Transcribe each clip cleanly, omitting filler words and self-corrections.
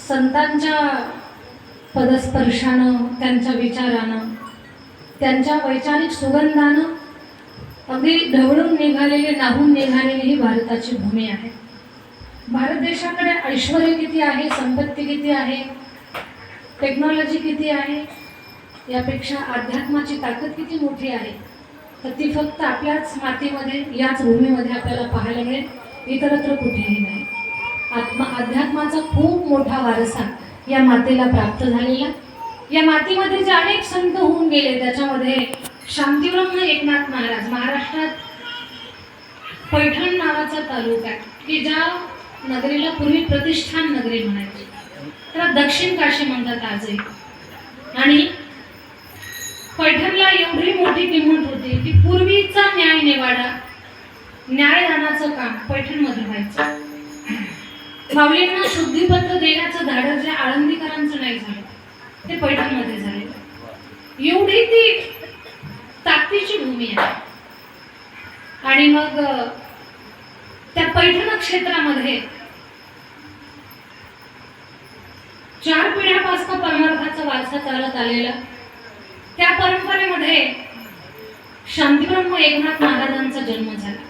संतांच्या पदस्पर्शानं, त्यांच्या विचारानं, त्यांच्या वैचारिक सुगंधानं अगदी ढवळून निघालेली, नाहून निघालेली ही भारताची भूमी आहे. भारत देशाकडे ऐश्वर्य किती आहे, संपत्ती किती आहे, टेक्नॉलॉजी किती आहे, यापेक्षा अध्यात्माची ताकद किती मोठी आहे, तर ती फक्त आपल्याच मातीमध्ये, याच भूमीमध्ये आपल्याला पाहायला मिळेल, इतरत्र कुठेही नाही. अध्यात्माचा खूप मोठा वारसा या मातेला प्राप्त झालेला. या मातीमध्ये जे अनेक संत होऊन गेले, त्याच्यामध्ये शांतीब्रह्म एकनाथ महाराज, महाराष्ट्रात पैठण नावाचा तालुका की ज्या नगरीला पूर्वी प्रतिष्ठान नगरी म्हणायची, त्याला दक्षिण काशी म्हणतात आजही. आणि पैठणला एवढी मोठी किंमत होती की पूर्वीचा न्याय निवाडा, न्यायदानाचं काम पैठणमध्ये व्हायचं. माऊलींना शुद्धीपत्र देण्याचं धाडस जे आळंदीकरांचं नाही झालं, ते पैठणमध्ये झाले. एवढी ती ताकदीची भूमी आहे. आणि मग त्या पैठण क्षेत्रामध्ये 4 पिढ्यापासून परमार्थाचा वारसा चालत आलेला. त्या परंपरेमध्ये शांतीब्रह्म एकनाथ महाराजांचा जन्म झाला.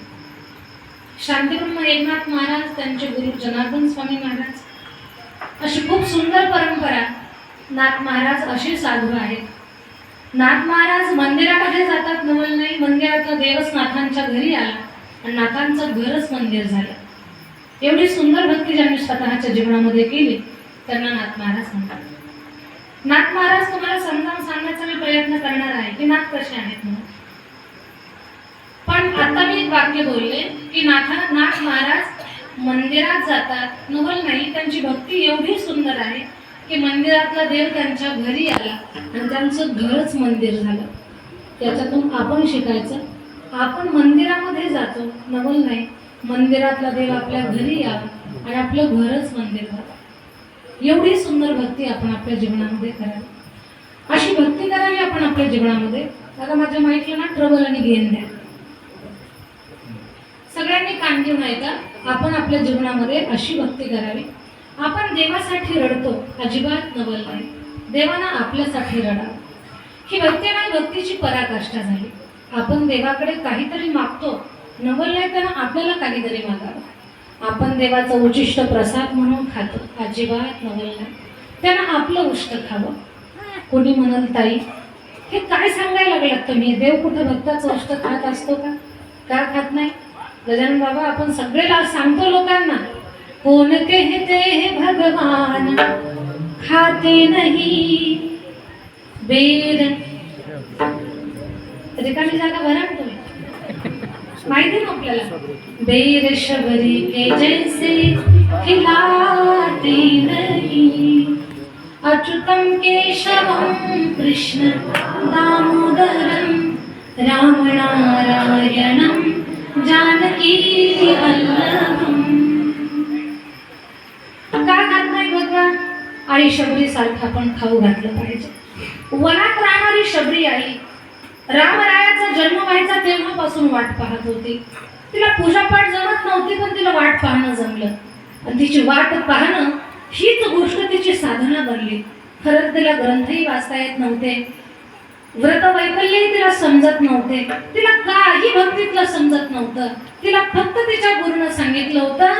शांतीब्रह्म एकनाथ महाराज, त्यांचे गुरु जनार्दन स्वामी महाराज, अशी खूप सुंदर परंपरा. नाथ महाराज असे साधू आहेत. नाथ महाराज मंदिरामध्ये जातात नवल नाही, मंदिरातला देवच नाथांच्या घरी आला आणि नाथांचं घरच मंदिर झालं. एवढी सुंदर भक्ती ज्यांनी स्वतःच्या जीवनामध्ये केली त्यांना नाथ महाराज म्हणतात. नाथ महाराज तुम्हाला समजावून सांगण्याचा मी प्रयत्न करणार आहे की नाथ कसे आहेत म्हणून. पण आता मी एक वाक्य बोलले की नाथ महाराज मंदिरात जातात नवल नाही, त्यांची भक्ती एवढी सुंदर आहे की मंदिरातला देव त्यांच्या घरी आला आणि त्यांचं घरच मंदिर झालं. त्याच्यातून आपण शिकायचं, आपण मंदिरामध्ये जातो नवल नाही, मंदिरातला देव आपल्या घरी यावं आणि आपलं घरच मंदिर व्हावं. एवढी सुंदर भक्ती आपण आपल्या जीवनामध्ये करावी. अशी भक्ती करावी आपण आपल्या जीवनामध्ये. आता माझ्या माईकला ना ट्रबल आणि गेन द्या, सगळ्यांनी कान घेऊन ऐका. आपण आपल्या जीवनामध्ये अशी भक्ती करावी. आपण देवासाठी रडतो, अजिबात नवल नाही, देवानं आपल्यासाठी रडावं. ही भक्ती आणि भक्तीची पराकाष्ठा झाली. आपण देवाकडे काहीतरी मागतो नवल नाही, त्यानं आपल्याला काहीतरी मागावं. आपण देवाचं उचिष्ट प्रसाद म्हणून खातो, अजिबात नवल नाही, त्यानं आपलं उष्ट खावं. कोणी म्हणाल ताई हे काय सांगायला लागलात तुम्ही, देव कुठं भक्ताचं उष्ट खात असतो का खात नाही? गजानन बाबा आपण सगळेला सांगतो लोकांना, कोण कहते हैं भगवान खाते नहीं बेर. रिकामी जागा भरा तुम्ही, माहिती ना आपल्याला. बेर शबरी के जैसे खिलाते नहीं, अच्युतम केशवम कृष्ण दामोदरम राम नारायणम जानकी वल्लभम. का खात नाही भगवान? आई शबरी सारखं आपण खाऊ घातलं पाहिजे. वनात राहणारी शबरी आई रामरायाचा जन्म व्हायचा तेव्हापासून वाट पाहत होती. तिला पूजापाठ जमत नव्हती, पण तिला वाट पाहणं जमलं आणि तिची वाट पाहणं हीच गोष्ट तिची साधना बनली. खरंच तिला ग्रंथही वाचता येत नव्हते, व्रत वैकल्यही तिला समजत नव्हते, तिला काही भक्तीतलं समजत नव्हतं. तिला फक्त तिच्या गुरुनं सांगितलं होतं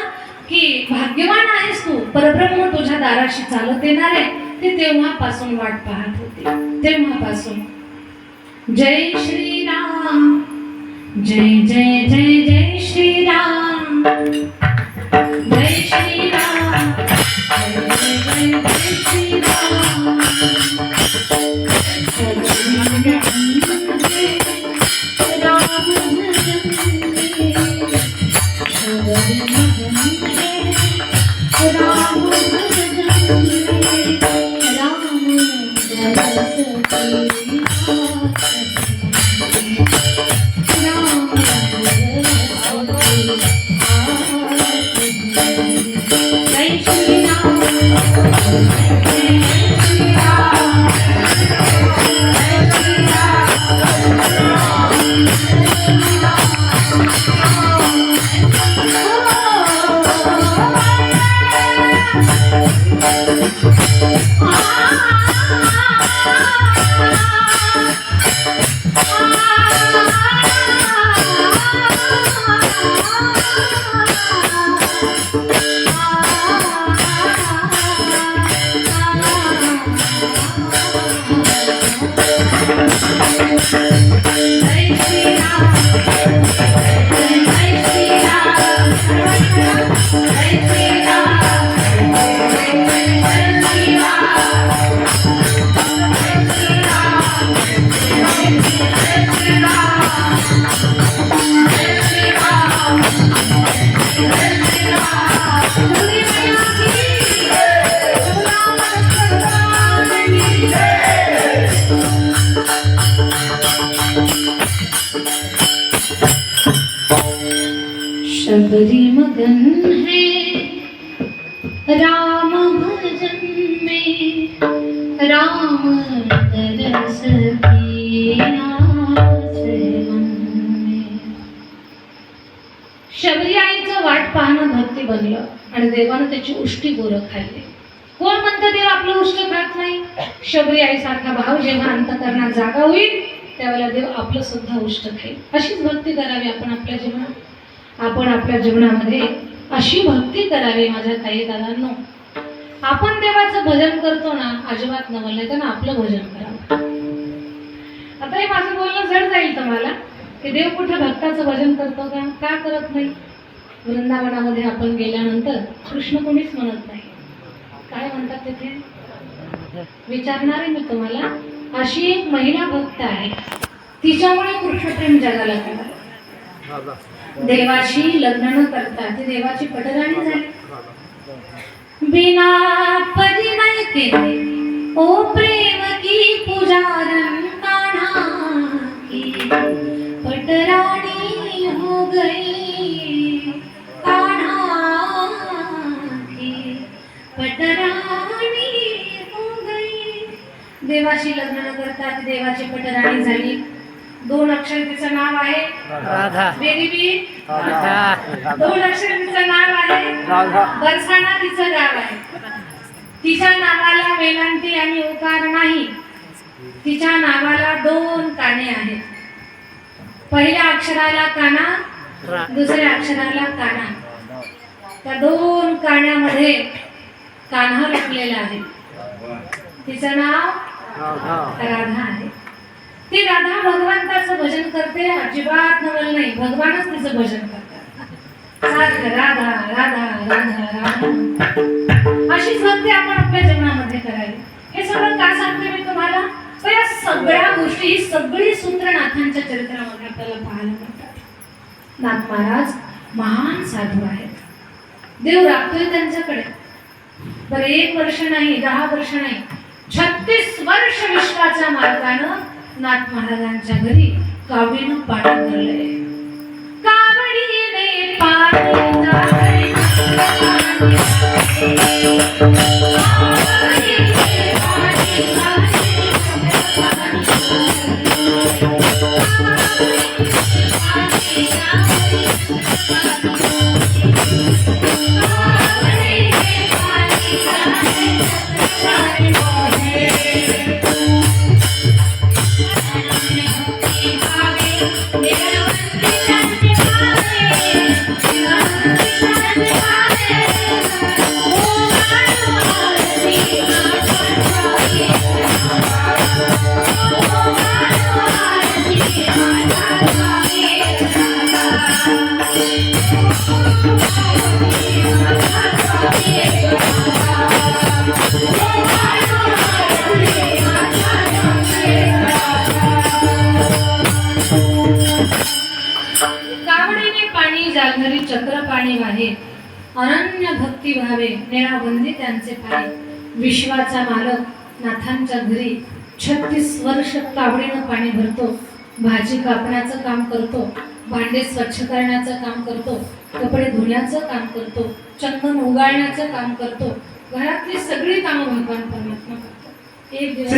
की भाग्यवान आहेस तू, परब्रह्म तुझ्या दाराशी चालत येणार आहे. ती तेव्हापासून वाट पाहत होती, तेव्हापासून. जय श्री राम, जय जय जय जय श्री राम, जय श्री राम, जय जय जय श्री राम. शबरी मगन है राम भजन में, राम तरस की आचरण में. शबरी आईचं वाट पाहणं भक्ती बनलं आणि देवानं त्याची उष्टी बोरं खाल्ली. कोण म्हणतं देव आपलं उष्ट खात नाही? शबरी आईसारखा भाव जेव्हा अंतःकरणात जागा होईल त्यावेळेला देव आपलं सुद्धा उष्ट खाईल. अशीच भक्ती करावी आपण आपल्या जीवनात. आपण आपल्या जीवनामध्ये अशी भक्ती करावी माझ्या ताई दादांनो. आपण देवाचं भजन करतो ना, अजिबात नवल नाही तर ना आपलं भजन करावं. आता हे माझं बोलणं जड जाईल तुम्हाला की देव कुठे भक्ताचं भजन करतो का करत नाही? वृंदावनामध्ये आपण गेल्यानंतर कृष्ण कोणीच म्हणत नाही. काय म्हणतात तिथे? विचारणार आहे मी तुम्हाला. अशी एक महिला भक्त आहे, तिच्यामुळे कृष्णप्रेम जगाला कळलं. देवाशी लग्न न करता ती देवाची पटराणी झाली. बिना परी नहीं तेरे ओ प्रेम की पुजारन कान्हा की पटरानी हो गई, कान्हा की पटरानी हो गई. देवाशी लग्न न करता ती देवाची पटराणी झाली. 2 अक्षर तिचं नाव आहे राधा. बेबी 2 अक्षर तिचं नाव आहे राधा. बरसाणा तिचं गाव आहे. तिच्या नावाला वेलांटी आणि ओकार नाही. तिच्या नावाला 2 काने आहेत. पहिल्या अक्षराला काना, दुसऱ्या अक्षराला काना. त्या 2 काण्यामध्ये कान्हा लपलेला आहे. तिचं नाव राधा आहे. ती राधा भगवंताचं भजन करते, अजिबात नवल नाही. भगवानच तिचं भजन करतात. सारखं राधा राधा राधा राधा. अशीच भक्ती आपण आपल्या जीवनामध्ये करावी. हे सगळं का सांगते मी तुम्हाला? तर या सगळ्या गोष्टी, ही सगळी सूत्र नाथांच्या चरित्रामध्ये आपल्याला पाहायला मिळतात. नाथ महाराज महान साधू आहेत. देव राखतोय त्यांच्याकडे. तर 1 वर्ष नाही, 10 वर्ष नाही, 36 वर्ष विश्वाच्या मार्गानं नाथ महाराजांच्या घरी कावडीनं पाणी भरलंय. कावडीने पाणी जाळले, जालधरी चक्र पाणी वाहे, अनन्य भक्ती भावे, नेणाबंदी त्यांचे पाय. विश्वाचा मालक नाथांच्या घरी 36 वर्ष कावडीनं पाणी भरतो. भाजी कापण्याचं काम करतो, भांडे स्वच्छ करण्याचं काम करतो, कपडे धुण्याचं काम करतो, चंदन उगाळण्याचं काम करतो. घरातली सगळी कामं भगवान परमात्मा करतो. एक दिवस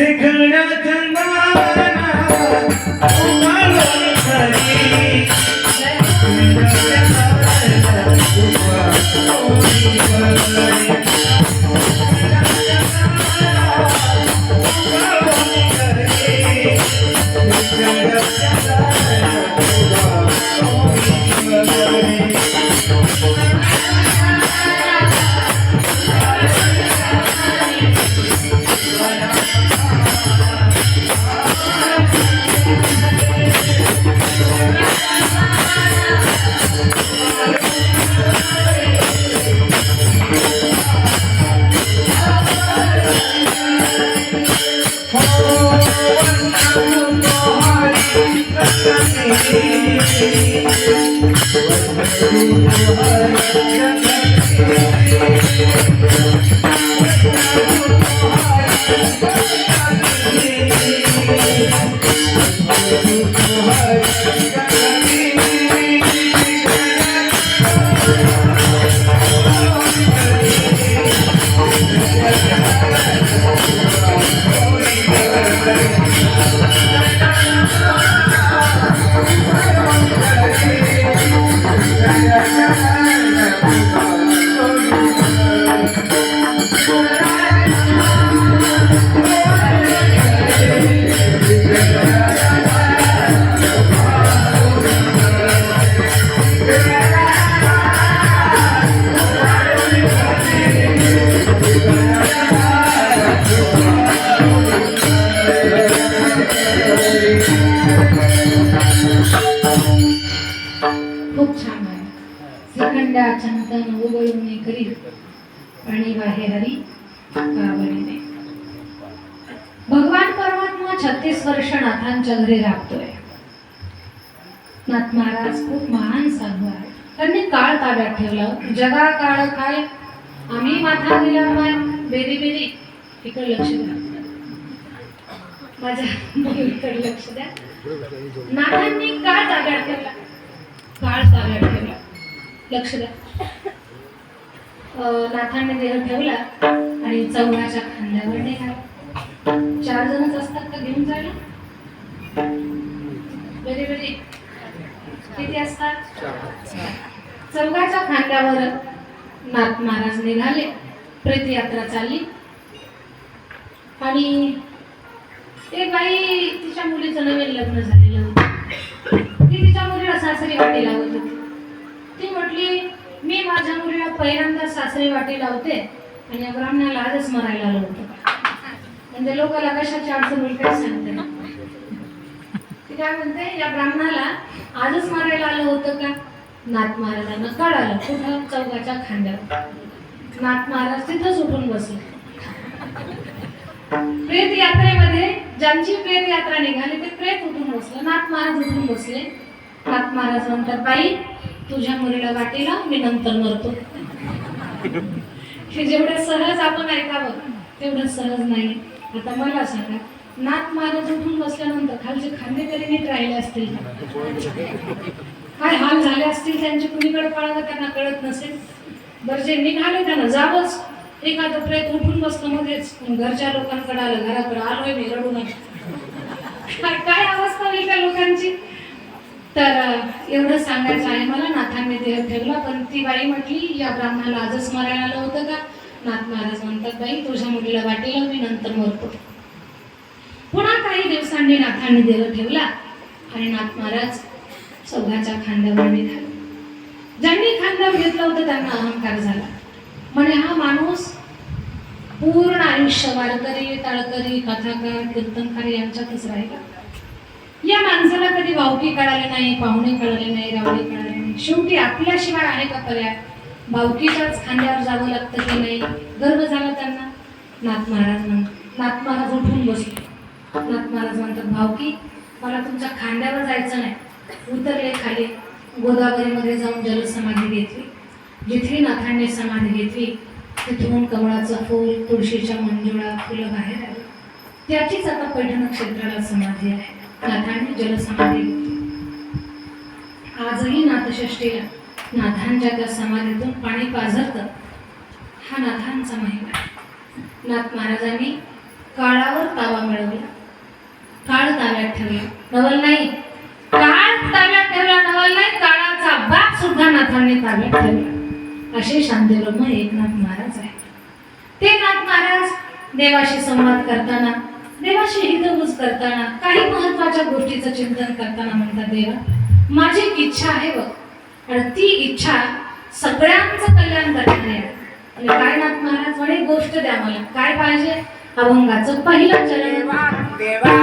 आहे हरी कावडीने. भगवान परमात्मा 36 वर्ष नाथांच्या घरी राबतोय. नाथ महाराज खूप महान साधू आहे. त्यांनी काळ ताब्यात ठेवला. जगा काळ काय आम्ही माथा दिला माय बेरी बेरी. इकडे लक्ष द्या, माझ्या मुलीकडे लक्ष द्या. नाथांनी काळ ताब्यात ठेवला, काळ ताब्यात ठेवला. लक्ष द्या. नाथांनी देह ठेवला आणि चौघाच्या खांद्यावर निघाला. 4 जणच असतात का घेऊन जायला? बेरी बेरी किती असतात? 4. चौघाच्या खांद्यावर नाथ महाराज निघाले. प्रेत यात्रा चालली आणि एक बाई तिच्या मुलीचं नवीन लग्न झालेलं होतं. ती तिच्या मुलीला सासरी वाटी लावत होती. ती म्हटली मी माझ्या मुलीला पहिल्यांदा सासरी वाटी लावते आणि या ब्राह्मणाला आजच मरायला आलं होतं. म्हणजे लोकांना कशाची अडचण होईल काय सांगते. ती काय म्हणते या ब्राह्मणाला आजच मारायला आलं होतं का? नाथ महाराजांना कळालं. कुठं? चौघाच्या खांद्यावर. नाथ महाराज तिथंच उठून बसले. प्रेत यात्रेमध्ये ज्यांची प्रेत यात्रा निघाली ते प्रेत उठून बसलं. नाथ महाराज उठून बसले. नाथ महाराज म्हणतात बाई तुझ्या मुलीला वाटेला मी नंतर मरतो. हे जेवढं सहज आपण ऐकावं तेवढं सहज नाही. आता मला सांगा नाथ महाराज उठून बसल्यानंतर खालचे खांदे तरी नीट राहिले असतील काय हाल झाले असतील त्यांचे. कुणीकडे पळावं त्यांना कळत नसेल. बरं जे निघाले त्यांना जावंच. एखादं प्रेत उठून बसलं मध्येच घरच्या लोकांकडे आलं, घराकडे आलोय मी रडू नये. काय अवस्था होईल त्या लोकांची. तर एवढं सांगायचं आहे मला. नाथांनी देह ठेवला पण ती बाई म्हटली या ब्राह्मणाला आजच मरायला आलं होतं का? नाथ महाराज म्हणतात बाई तुझ्या मुलीला वाटेला मी नंतर मरतो. पुन्हा काही दिवसांनी नाथांनी देह ठेवला आणि नाथ महाराज चौघाच्या खांद्यावर निघाले. ज्यांनी खांद्यावर घेतलं होतं त्यांना अहंकार झाला. म्हणे हा माणूस पूर्ण आयुष्य वारकरी ताळकरी कथाकार कीर्तनकार यांच्यातच राहिला. या माणसाला कधी भावकी कळाले नाही, पाहुणे कळाले नाही, रावळे कळाले नाही. शेवटी आपल्याशिवाय आहे का पर्याय? भावकीच्याच खांद्यावर जावं लागतं की नाही. गर्व झाला त्यांना. नाथ महाराज उठून बसले. नाथ महाराज म्हणतात भावकी मला तुमच्या खांद्यावर जायचं नाही. उतरले खाली. गोदावरीमध्ये जाऊन जलसमाधी घेतली. जिथे नाथांनी समाधी घेतली तिथून कमळाचं फूल, तुळशीच्या मंजुळा, फुलं बाहेर आली. त्याचीच आता पैठण क्षेत्राला समाधी आहे. नाथांनी जलसमाधी घेतली. आजही नाथषष्ठीला नाथांच्या त्या समाधीतून पाणी पाझरतं. हा नाथांचा महिमा आहे. नाथ महाराजांनी काळावर ताबा मिळवला. काळ ताब्यात ठेवला. नवल नाही. काळ ताब्यात ठेवला, नवल नाही. काळाचा बाप सुद्धा नाथांनी ताब्यात ठेवला. असे शांतिब्रह्म एकनाथ महाराज आहे. ते नाथ महाराज देवाशी संवाद करताना, देवाशी हितगुज करताना, काही महत्वाच्या गोष्टीचं चिंतन करताना म्हणतात देवा माझी एक इच्छा आहे बघ. आणि ती इच्छा सगळ्यांचं कल्याण करणारी आहे. आणि काय नाथ महाराज म्हणे गोष्ट द्या मला. काय पाहिजे? अभंगाचं पहिलं चरण. देवा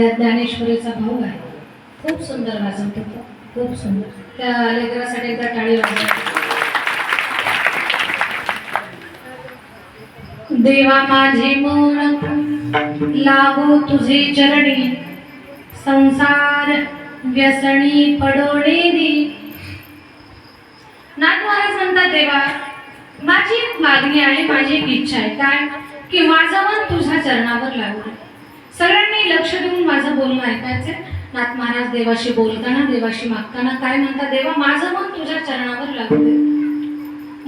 आपल्या ज्ञानेश्वरीचा भाऊ आहे, खूप सुंदर वाजवतो तो, खूप सुंदर. त्या लेकरासाठी एकदा टाळी वाजवा. देवा माझे मन लागो तुझे चरणी, संसार व्यसनी पडोणे दे. नाथ महाराज म्हणतात, देवा माझी एक मागणी आहे, माझी एक इच्छा आहे. काय? की माझं मन तुझ्या चरणावर लागू दे. सगळ्यांनी लक्ष देऊन माझं बोलणं ऐकायचं. नाथ महाराज देवाशी बोलताना, देवाशी मागताना काय म्हणतात? देवा माझं मन तुझ्या चरणावर लागू दे.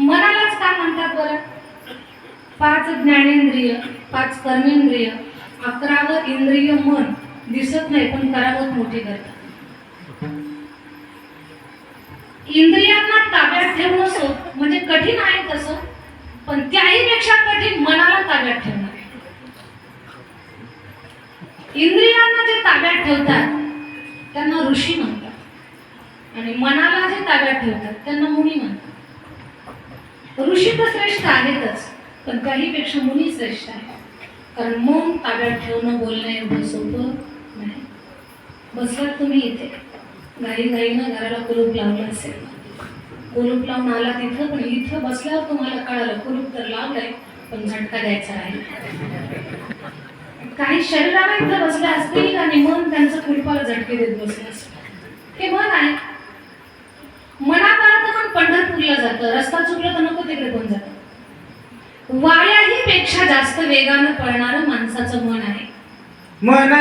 मनालाच काय म्हणतात बरं? 5 ज्ञानेंद्रिय, 5 कर्मेंद्रिय, 11वं इंद्रिय मन दिसत नाही पण करावत मोठी करतात. इंद्रियांना ताब्यात ठेवणं म्हणजे कठीण आहे तसं, पण त्याहीपेक्षा कठीण मनाला ताब्यात ठेवणं. इंद्रियांना जे ताब्यात ठेवतात त्यांना ऋषी म्हणतात, आणि मनाला जे ताब्यात ठेवतात त्यांना मुनी म्हणतात. ऋषी तर श्रेष्ठ आहेतच, पण त्याहीपेक्षा मुनी श्रेष्ठ आहे. कारण मन ताब्यात ठेवणं बोलणं एवढं सोपं नाही. बसलात तुम्ही इथे, घाईघाईनं घराला कुलूप लावलं असेल, कुलूप लावून आला तिथं, पण इथं बसल्यावर तुम्हाला कळालं कुलूप तर लावलंय पण झटका द्यायचा राहील. काही शरीराला इथं बसल्या असतील आणि मन त्यांचं कुलपाला झटके देत बसलं असेल. हे मन आहे. मनात आलं तर मन पंढरपूरला जातं, रस्ता चुकला तर नको तिकडे कोण जातं. वाऱ्याही पेक्षा जास्त वेगानं पळणारं माणसाचं मन आहे. मन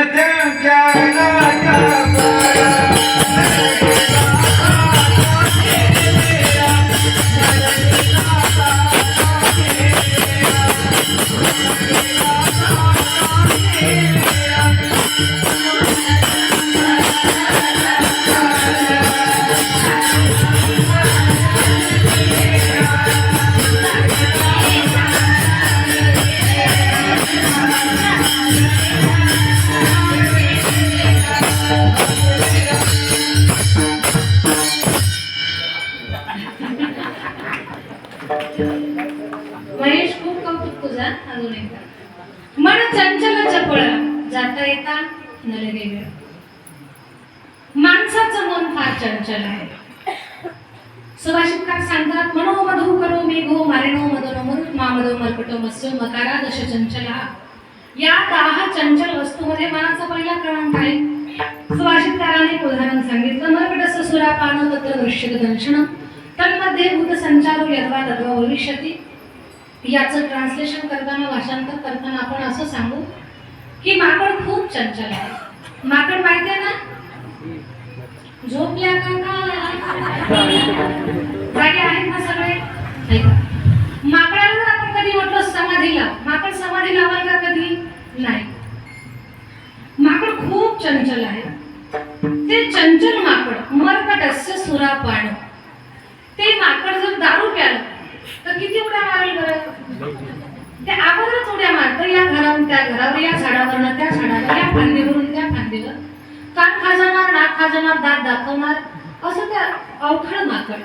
महेश, खूप कौतुक तुझा. अजून एकदा. मन चंचल चपळ, जाता येता नले वेगळ. माणसाचं मन फार चंचल आहे. सुभाषितकार सांगतात, मनो मधु करो मेघो मारिणो मदनो मरुत मामदो मर्कटो मत्स्य मकारा दश चंचला. या 10 चंचल वस्तूमध्ये मनाचा पहिला क्रमांक आहे. सुभाषितकाराने एक उदाहरण सांगितलं, मर्कटस्य सुरापानो तत्र दृश्यते दंशनम तन्मध्ये भूत संचारो यद्वा तद्वा भविष्यति. याचं ट्रान्सलेशन करताना, भाषांतर करताना आपण असं सांगू की माकड खूप चंचल आहे. माकड माहिती आहे ना? झोपल्या का? जागे आहेत ना सगळे? माकडाला आपण कधी म्हटलं समाधीला, माकड समाधी लावाल का? कधी नाही. माकड खूप चंचल आहे. ते चंचल माकड मर्कटस्य सुरापान. ते माकड जर दारू प्यालं तर किती उड्या मारेल बरं? ते अगोदरच उड्या मारतं, या घरावरून त्या घरावर, या झाडावरनं त्या झाडावर, या फांदीवरून त्या फांदीवर. कान खाजवणार, नाक खाजवणार, दात दाखवणार, असं त्या अवखळ माकड.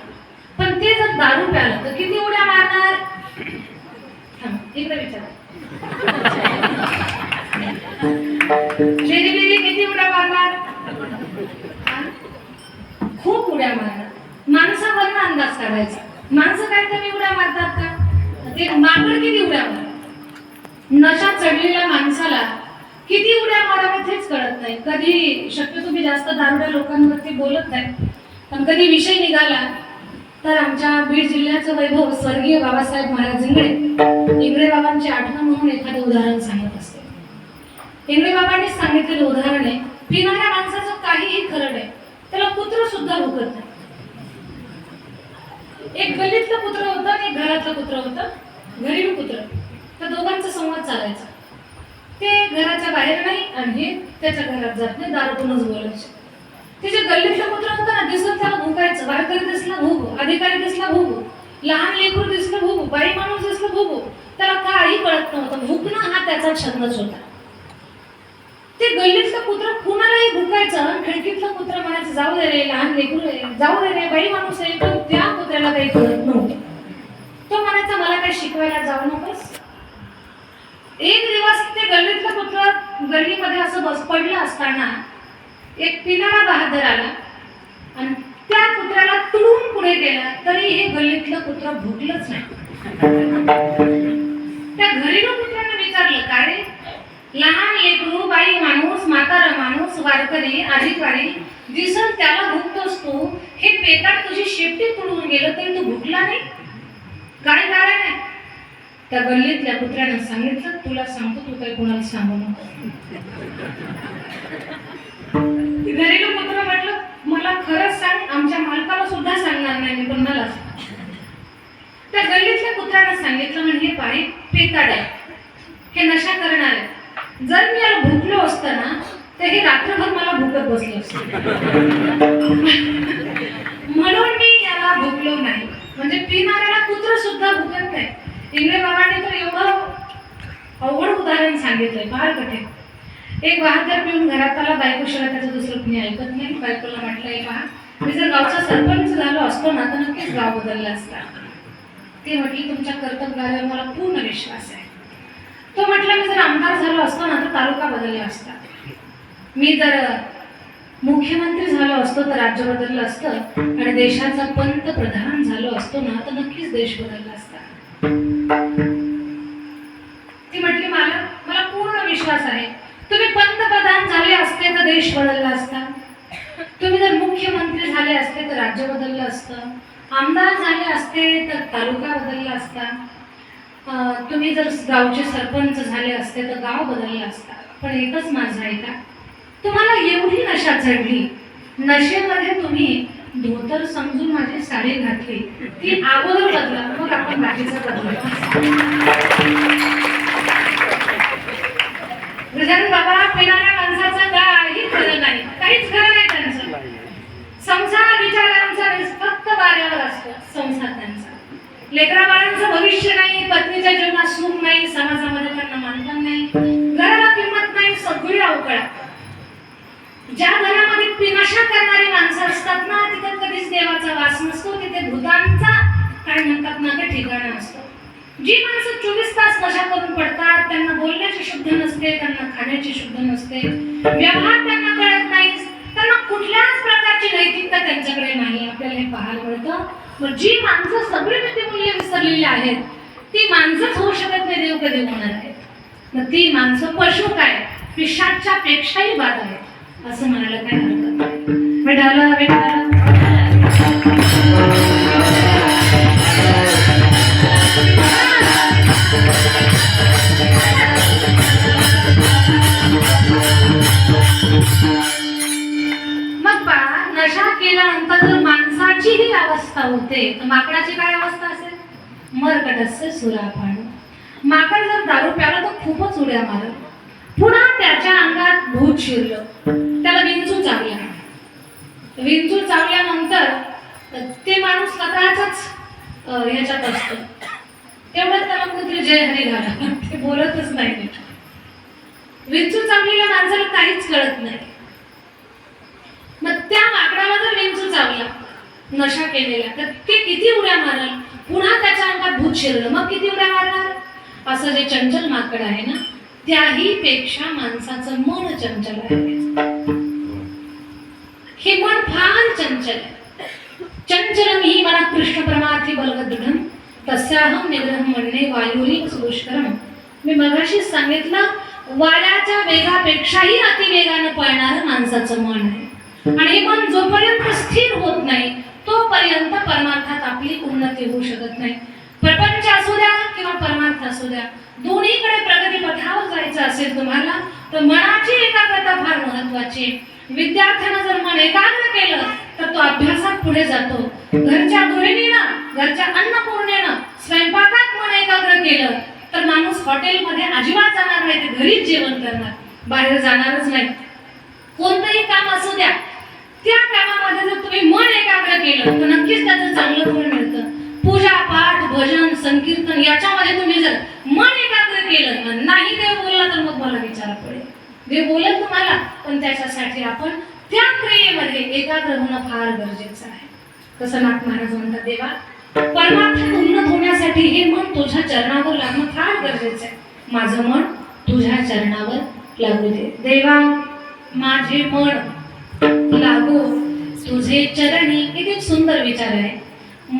पण ते जर दारू प्यालं तर किती उड्या मारणार? इकडे विचार. शेरी किती उड्या मारणार? खूप उड्या मारणार. माणसावरनं अंदाज काढायचा. माणसं काय कमी उड्या मारतात का? ते माकड किती उड्या मारतात? नशा चढलेल्या माणसाला किती उड्या माराव्यात हेच कळत नाही. कधी शक्यतो मी जास्त दारुड्या लोकांवरती बोलत नाही, पण कधी विषय निघाला तर आमच्या बीड जिल्ह्याचं वैभव स्वर्गीय बाबासाहेब महाराज इंगळे बाबांची आठवण म्हणून एखादं उदाहरण सांगत असते. इंगळे बाबांनी सांगितलेलं उदाहरण आहे, पिणाऱ्या माणसाचं काहीही खरं नाही, त्याला कुत्र सुद्धा भुकत नाही. एक गल्लीतलं कुत्र होतं आणि एक घरातलं कुत्र होतं, घरील कुत्र. त्या दोघांचा संवाद चालायचा. ते घराच्या बाहेर नाही आणि हे त्याच्या घरात जात नाही, दारूतूनच बोलायचे. ते जे गल्लीतलं कुत्र होतं ना, दिसत त्याला भुकायचं. वारकरी दिसला भुगू, अधिकारी दिसला भुगू, लहान लेकरू दिसलं भुगू, बाई माणूस दिसलं भुगू. त्याला काही कळत नव्हतं. भुकणं हा त्याचा छंदच होता. ते गल्लीतलं कुत्र कुणालाही भुकायचं, खिडकीतलं कुत्र म्हणायचं जाऊ दे रे, लहान लेकरू आहे, जाऊ दे रे, बाई माणूस आहे. पण त्या कुत्र्याला काही कळत नव्हतं. तो म्हणायचा मला काही शिकवायला जाऊ नकोस. एक दिवस ते गल्लीतलं कुत्र गल्लीमध्ये असं पडलं असताना एक पिणारा बहादर आला आणि त्या कुत्र्याला तुडून पुढे गेला, तरी हे गल्लीतलं कुत्र भुकलंच नाही. त्या घरीनं कुत्र्यानं विचारलं, का रे, लहान लेकरू, बाई माणूस, म्हातारा माणूस, वारकरी, अधिकारी दिसन त्याला भुकतोस तू, हे पेटाड तुझी शेपटी तुडून गेलं तरी तू भुकला नाही, काय कारण आहे? त्या गल्लीतल्या कुत्र्यानं सांगितलं, तुला सांगतो, तू काही कोणाला सांगू नको. घरीनं कुत्र म्हटलं, मला खरंच सांग, आमच्या मालकाला सुद्धा सांगणार नाही, पण मला सांग. त्या गल्लीतल्या कुत्र्यानं सांगितलं, म्हणजे हे पायी पेताड आहे, हे नशा करणार आहे. जर मी याला भुकलो असतं ना, तर हे रात्रभर मला भुकत बसलं असतं. म्हणून मी याला भुकलो नाही. म्हणजे पिणाऱ्याला कुत्र सुद्धा भुकत नाही. इंग्रज बाबांनी तर एवढं अवघड उदाहरण सांगितलंय, फार कठीण. एक बहादर पिऊन घरात आला, बायकोशिवाय त्याचं दुसरं कुणी ऐकत नाही. बायकोला म्हटलं, हे पहा, मी जर गावचा सरपंच झालो असतो ना, तर नक्कीच गाव बदलला असता. ती म्हटली, तुमच्या कर्तव्यावर मला पूर्ण विश्वास आहे. तो म्हटला, मी जर आमदार झालो असतो ना, तर तालुका बदलला असता. मी जर मुख्यमंत्री झालो असतो तर राज्य बदललं असतं, आणि देशाचा पंतप्रधान झालो असतो ना, तर नक्कीच देश बदलला असता. ती म्हटली, मला पूर्ण विश्वास आहे. तुम्ही पंतप्रधान झाले असते तर देश बदलला असता, तुम्ही जर मुख्यमंत्री झाले असते तर राज्य बदललं असतं, आमदार झाले असते तर तालुका बदलला असता, तुम्ही जर गावचे सरपंच झाले असते तर गाव बदलला असता. पण एकच माझं आहे का, तुम्हाला एवढी नशा चढली, नशेमध्ये तुम्ही धोतर समजून माझी साडी घातली, ती अगोदर बदला, मग आपण बाकीचं बदलू. गजानन बाबा, पिणाऱ्या माणसाचं काही खरं नाही, काहीच खरं नाही त्यांचं. संसार विचारांचा फक्त वाऱ्यावर असतो. संसार त्यांचा, लेकरा बाळांचं भविष्य नाही, पत्नीच्या जीवनात सुख नाही, समाजामध्ये त्यांना मानधन नाही, घराला किंमत नाही, सगळी अवकळा. ज्या घरामध्ये नशा करणारी माणसं असतात ना, तिथे कधीच देवाचा वास नसतो, तिथे भूतांचा काय म्हणतात ना, ते ठिकाण असतो. जी माणसं 24 तास नशा करून पडतात, त्यांना बोलण्याची शुद्ध नसते, त्यांना खाण्याची शुद्ध नसते, व्यवहार त्यांना कळत नाही, त्यांना कुठल्याच प्रकारची नैतिकता त्यांच्याकडे नाही, आपल्याला हे पाहायला मिळतं. मग जी माणसं सगळी नीतिमूल्य विसरलेली आहेत, ती माणसंच होऊ शकत नाही, देव कधी होणार आहेत. मग ती माणसं पशु काय, पिशाच्या पेक्षाही बाद आहेत, असं म्हणायला काय हरकत नाही. विठाला विठाला मग पहा, नशा केल्यानंतर जर माणसाची ही अवस्था होते, तर माकडाची काय अवस्था असेल? मरकटस्य सुरापान. माकड जर दारू प्याला तर खूपच उड्या मारत, पुन्हा त्याच्या अंगात भूत शिरलं, त्याला विंचू चावला. विंचू चावल्यानंतर ते माणूस स्वतःच याच्यात असतो, तेवढंच त्याला कुत्री जय हरी घाला, ते बोलतच नाही. विंचू चावलेल्या माणसाला काहीच कळत नाही. मग त्या माकडाला जर विंचू चावला नशा केलेला, तर ते किती उड्या मारल, पुन्हा त्याच्या अंगात भूत शिरलं, मग किती उड्या मारणार? असं जे चंचल माकड आहे ना, त्याही पेक्षा माणसाचं मन चंचल आहे. हे मन फार चंचल आहे. चंचलम ही मना कृष्ण परमार्थी बलवदृढम तस्याहम निग्रहम म्हणणे वायुरी सुष्करम. मी मगाशीच सांगितलं, वाऱ्याच्या वेगापेक्षाही अतिवेगानं पळणारं माणसाचं मन आहे. आणि हे मन जोपर्यंत स्थिर होत नाही, तोपर्यंत परमार्थात आपली उन्नती होऊ शकत नाही. प्रपंच असू द्या किंवा परमार्थ असू द्या, दोन्हीकडे प्रगती पथावर जायचं असेल तुम्हाला, तर मनाची एकाग्रता फार महत्वाची आहे. विद्यार्थ्यानं जर मन एकाग्र केलं तर तो अभ्यासात पुढे जातो. घरच्या गृहिणीनं, घरच्या अन्नपूर्णेनं स्वयंपाकात मन एकाग्र केलं तर माणूस हॉटेलमध्ये अजिबात जाणार नाही, ते घरीच जेवण करणार, बाहेर जाणारच नाही. कोणतंही काम असू द्या, त्या कामामध्ये जर तुम्ही मन एकाग्र केलं तर नक्कीच त्याचं चांगलं फळ मिळतं. पूजा पाठ भजन संकीर्तन याच्यामध्ये तुम्ही जर मन एकाग्र केलं, नाही देव बोलला तर मग मला विचार पडेल. देव बोलेल तुम्हाला, पण त्याच्यासाठी आपण त्या क्रियेमध्ये एकाग्र होणं फार गरजेचं आहे. कसं नाथ महाराज म्हणतात, देवा परमार्थात उन्नत होण्यासाठी हे मन तुझ्या चरणावर लागणं फार गरजेचं आहे. माझं मन तुझ्या चरणावर लागू दे. देवा माझे मन लागो तुझे चरणी. किती सुंदर विचार आहे.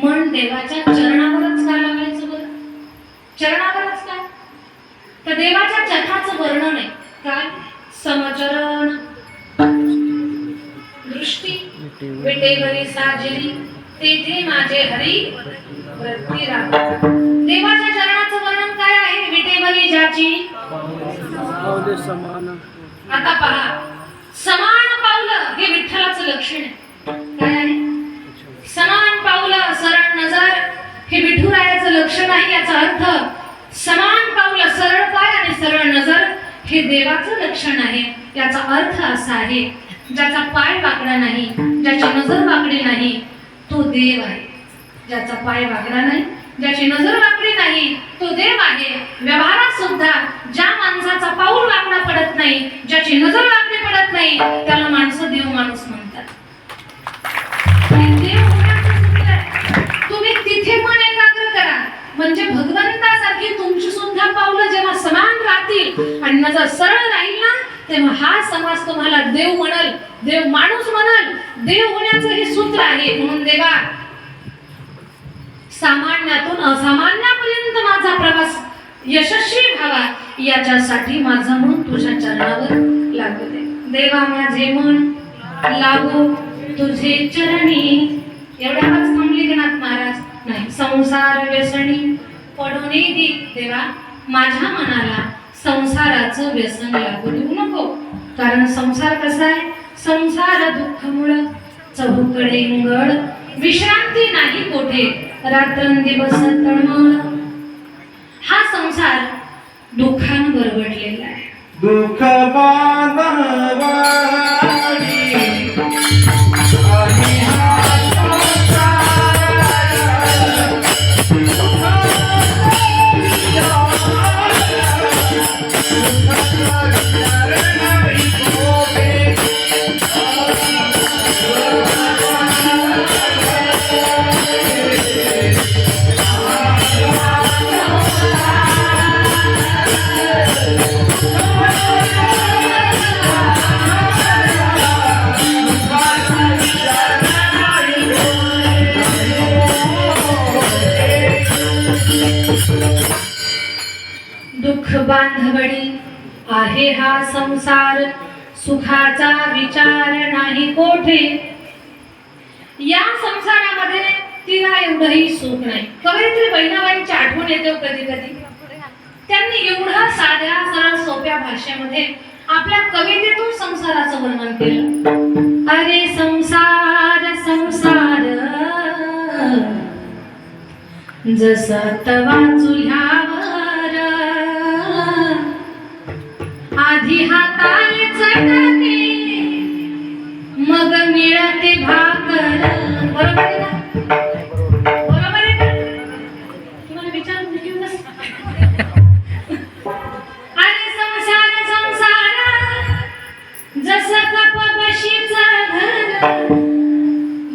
मन देवाच्या चरणावरच का लागायचं बरं? चरणावरच का? तर देवाच्या चरणाचं वर्णन आहे काय? समचरण दृष्टी विटेवरी साजरी तेथे माझे हरी वृत्ती राहो. देवाच्या चरणाचं वर्णन काय आहे? विटेवरी ज्याची आता पहा, समान पावलं हे विठ्ठलाचं लक्षण आहे. काय आहे? समान पावलं सरळ नजर हे विठुरायाचं लक्षण आहे. याचा अर्थ समान पावलं सरळ पाय आणि सरळ नजर हे देवाचं लक्षण आहे. याचा अर्थ असा आहे, ज्याचा पाय वाकडा नाही, ज्याची नजर वाकडी नाही, तो देव आहे. ज्याचा पाय वाकडा नाही, ज्याची नजर वाकडी नाही, तो देव आहे. व्यवहारात सुद्धा ज्या माणसाचा पाऊल वाकडा पडत नाही, ज्याची नजर वाकडी पडत नाही, त्याला माणसं देव माणूस म्हणतात. देव होण्याचं सूत्र आहे. तुम्ही तिथे मन एकाग्र करा, म्हणजे भगवंतासारखी तुमची सुद्धा पावलं जेव्हा समान राहतील आणि नजर सरळ राहील ना, तेव्हा हा समाज तुम्हाला देव म्हणल, देव माणूस म्हणल. देव होण्याचं हे सूत्र आहे. म्हणून देवा सामान्यातून असामान्यापर्यंत माझा प्रवास यशस्वी व्हावा, याच्यासाठी माझं मन तुझ्या चरणावर लागू दे. देवा माझे मन लागो तुझे चरणी. एवढ्याच थांबले गणात महाराज नाही. संसार व्यसनी पडून दे. देवा माझ्या मनाला संसाराचं व्यसन लागू देऊ नको. कारण संसार कसा आहे? संसार दुःख मुळ चहूकडे इंगळ, विश्रांती नाही कोठे रात्रंदिवस तळमळ. हा संसार दुःखानं गरगडलेला आहे. दुःख बांधवाडी आणि हा संसार दुःख बांधवडी आहे हा संसार, सुखाचा विचार नाही कोठे. या संसारामध्ये तिला एवढंही सुख नाही. कवयित्री बहिणाबाईंची आठवण येते कधी कधी. त्यांनी एवढं साध्या सरळ सोप्या भाषेमध्ये आपल्या कवितेतून संसाराचं वर्णन केलं. अरे संसार संसार जसं तवा चुल्ह्यावर आधी हाताने चटके मग मिळते भाकर. बरोबर आहे ना? बरोबर आहे का? तुम्हाला विचारून घेऊन अरे संसार संसार जसं कप बशीचं घर,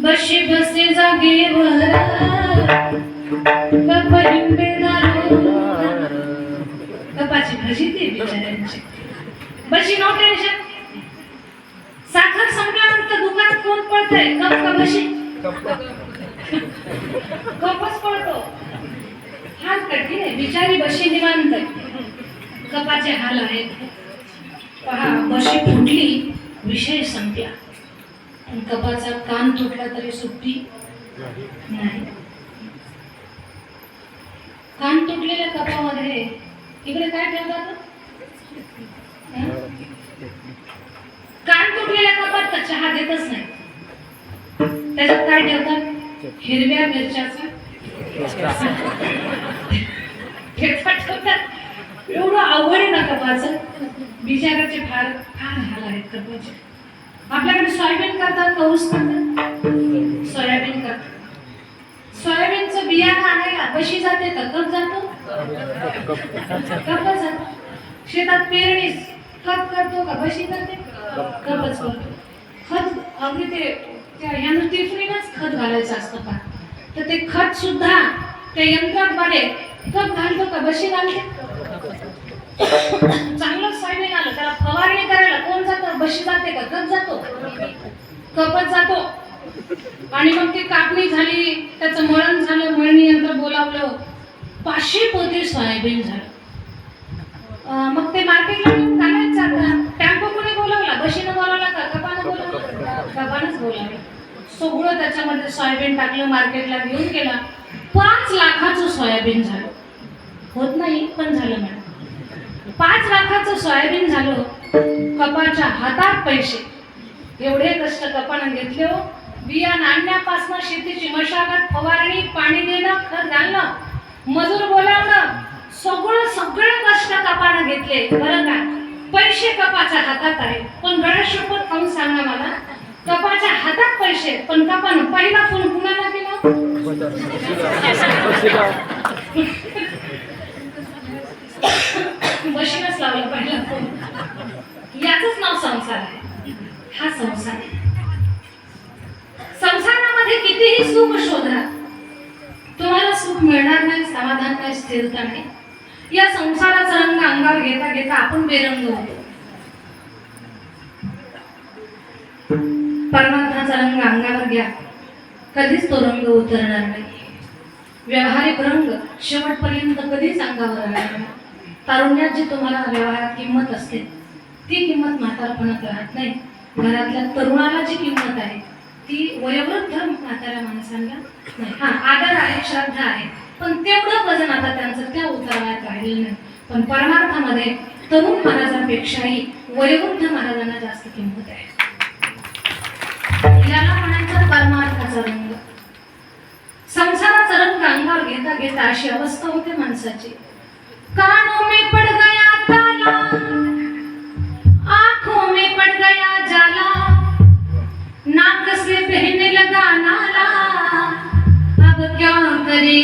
बशी बसे जागेवर कप हिंबे कपाची भजी ते बिचाऱ्यांची. बशी नो टेन्शन. साखर संपल्यानंतर दुकानात कोण पळतंय? कप का बशी? कपच पळतो. हाल कठीण आहे. बिचारी बशी निवांत आहे. कपाचे हाल आहेत. पहा, बशी फुटली, विषय संपला. पण कपाचा कान तुटला तरी सुट्टी नाही. कान तुटलेल्या कपामध्ये इकडे काय ठेवतात? कान तुटलेल्या कपात तर चहा देतच नाही. त्याच्यात काय ठेवतात? हिरव्या मिरच्याचा ठेचा ठेवतात. एवढं अवघड आहे ना कपाचं. बिचाराचे फार फार हाल आहेत कपाचे. आपल्याकडे सोयाबीन करतात का ऊस करतात? सोयाबीन करतात. सोयाबीनचं बियाणं आणायला बशी जाते का कप जातो? कप जातो. शेतात पेरणी खत करतो का बशी जाते? कपच करतो. खत अगदी ते ह्यानं टिफरीनच खत घालायचं असतं का? तर ते खत सुद्धा त्या यंत्राद्वारे कप घालतो का बशी घालते? चांगलं सोयाबीन आलं, त्याला फवारणी करायला कोण जातं? बशी जाते का? कप जातो? कपच जातो. आणि मग ती कापणी झाली, त्याचं मळण झालं, मळणी यंत्र बोलावलं, 500 पोते सोयाबीन झालं. मग ते मार्केटला काढायचं जातं. टेम्पो कोणी बोलावला? बशीनं बोलावला का कपानं बोलावला? कपानंच बोलावलं. सगळं त्याच्यामध्ये सोयाबीन टाकलं, मार्केटला घेऊन गेला. 5 लाखाचं सोयाबीन झालं. होत नाही पण झालं मॅडम. 5 लाखाचं सोयाबीन झालं. कपाच्या हातात पैसे. एवढे कष्ट कपानं घेतले हो. बियाणं आणण्यापासून शेतीची मशागत, फवारणी, पाणी देणं, खत घालणं, मजूर बोलावणं, सगळं कष्ट कपानं घेतले. बरं का? पैसे कपाच्या हातात आहे. पण गणेश शपथ खाऊन सांगा मला, कपाच्या हातात पैसे पण कपानं पहिला फोन कुणाला केला? बशीनच लावला पहिला फोन. याचंच नाव संसार आहे. हा संसार आहे. संसारामध्ये कितीही सुख शोधा, तुम्हाला सुख मिळणार नाही, समाधान नाही, स्थिरता नाही. या संसाराचा रंग अंगावर घेता घेता आपण बेरंग होतो. परमार्थाचा रंग अंगावर घ्या, कधीच तो रंग उतरणार नाही. व्यवहारिक रंग शेवटपर्यंत कधीच अंगावर राहणार नाही. तारुण्यात जी तुम्हाला व्यवहारात किंमत असते, ती किंमत म्हातारपणात राहत नाही. घरातल्या तरुणाला जी किंमत आहे, ती वयोवृद्ध म्हाताऱ्या माणसांना नाही. हा, आदर आहे, श्रद्धा आहे, पण तेवढं वजन आता त्यांचं त्या उतरवण्यात राहिलेलं नाही. पण परमार्थामध्ये तरुण महाराजांपेक्षाही वयोवृद्ध महाराजांना जास्त किंमत आहे. याला म्हणायचं परमार्थाचा रंग. संसाराचा रंग अंगावर घेता घेता अशी अवस्था होते माणसाची. कानों में पड़ गया ताला, आंखों में पड़ गया जाला, नाक से बहने लगा नाला, अब क्या करे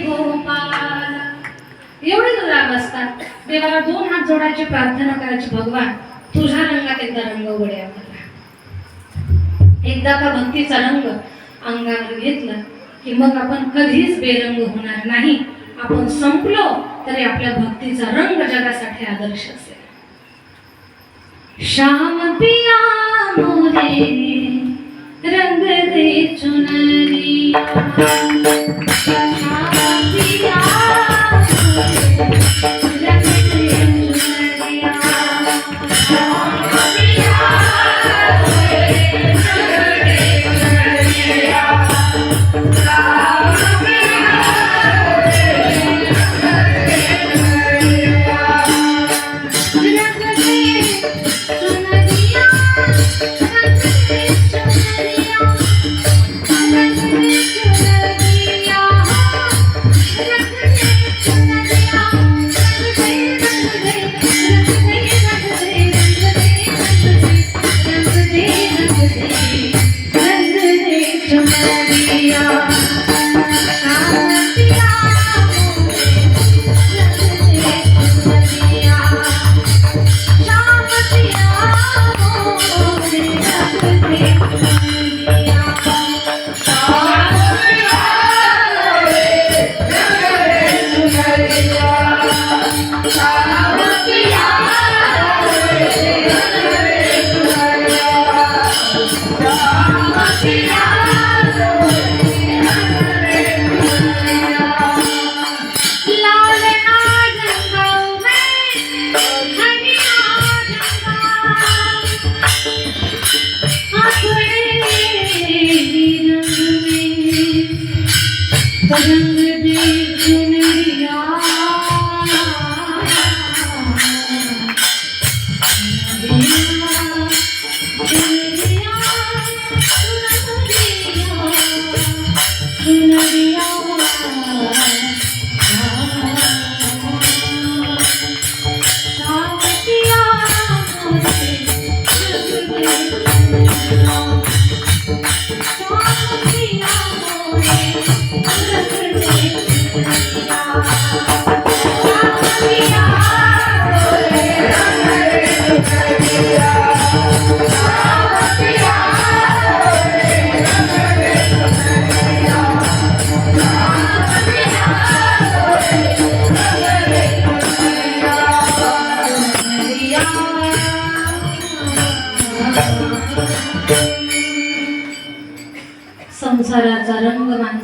गोपाल. एवढी दुराग असतात. देवाला 2 हात जोडायची, प्रार्थना करायची, भगवान तुझ्या रंगात एकदा रंग उडे आम्हाला. एकदा का भक्तीचा रंग अंगावर घेतला की मग आपण कधीच बेरंग होणार नाही. आपण संपलो तरी आपल्या भक्तीचा रंग जगासाठी आदर्श असेल. श्याम पिया मोरे रंग दे चुनरिया, श्याम पिया मोरे रंग दे चुनरिया, श्याम पिया चुनरिया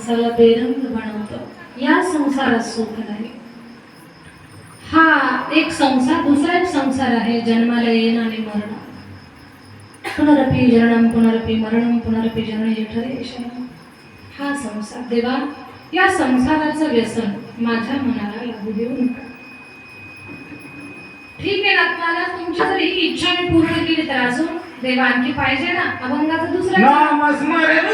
माणसाला बेरंग बनवतो. या संसारात सुख नाही. हा एक संसार, दुसरा एक संसार आहे, जन्माला येणं आणि मरण. पुनरपि जननम पुनरपि मरणम पुनरपि जननी जठरे शयनम. हा संसार. देवा, या संसाराचं व्यसन माझ्या मनाला लागू देऊ नका. ठीक आहे ना, तुम्हाला तुमची जर ही इच्छा मी पूर्ण केली तर अजून देवा आणखी पाहिजे ना. अभंगाचं दुसरं नामस्मरण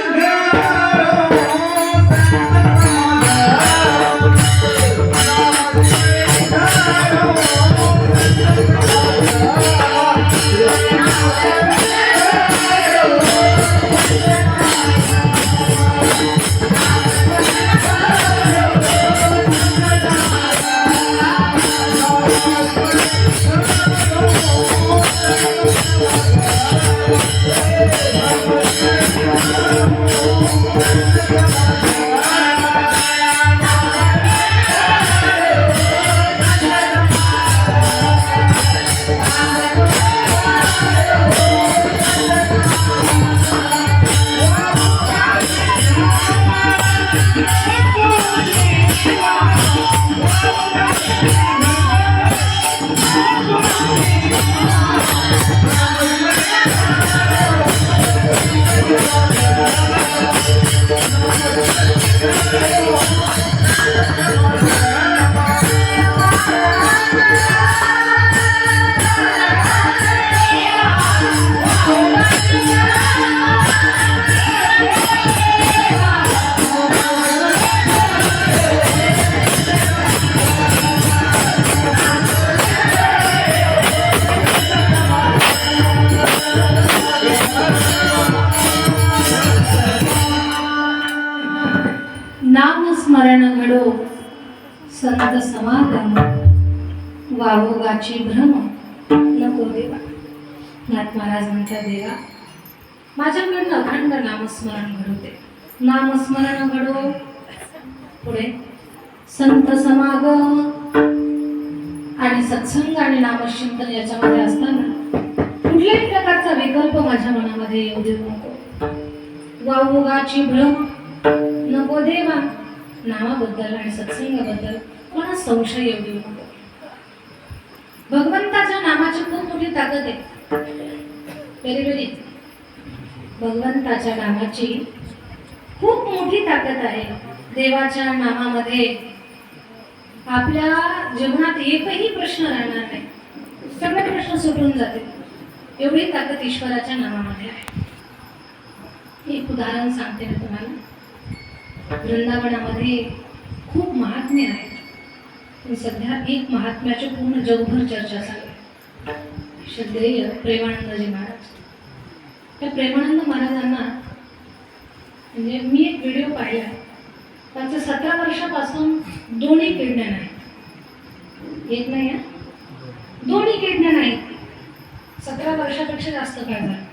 नामस्मरण घडो संत समागम, वावोगाची भ्रम नको देवा. नाथ महाराज म्हणतात, देवा माझ्याकडनं अखंड नामस्मरण घडू दे. नामस्मरण घडो, पुढे संत समागम आणि सत्संग आणि नामचिंतन याच्यामध्ये असताना कुठल्याही प्रकारचा विकल्प माझ्या मनामध्ये येऊ देऊ नको. वावोगाची भ्रम नको देवा. नामाबद्दल आणि सत्संगाबद्दल कोणा संशय येऊ देऊ नको. भगवंताच्या नामाची खूप मोठी ताकद आहे. व्हेरी भगवंताच्या नामाची खूप मोठी ताकद आहे. देवाच्या नामामध्ये आपल्या जीवनात एकही प्रश्न राहणार नाही. सगळे प्रश्न सुटून जातील. एवढी ताकद ईश्वराच्या नामामध्ये आहे. एक उदाहरण सांगते मी तुम्हाला. वृंदावनामध्ये खूप महात्म्य आहेत. पण सध्या एक महात्म्याची पूर्ण जगभर चर्चा चालू आहे. श्रद्धेय प्रेमानंदजी महाराज. त्या प्रेमानंद महाराजांना म्हणजे मी एक व्हिडिओ पाहिला. त्यांचं 17 वर्षापासून दोन्ही किडण्या नाहीत. एक नाही आहे, दोन्ही किडण्या नाहीत. 17 वर्षापेक्षा जास्त काळ झाला.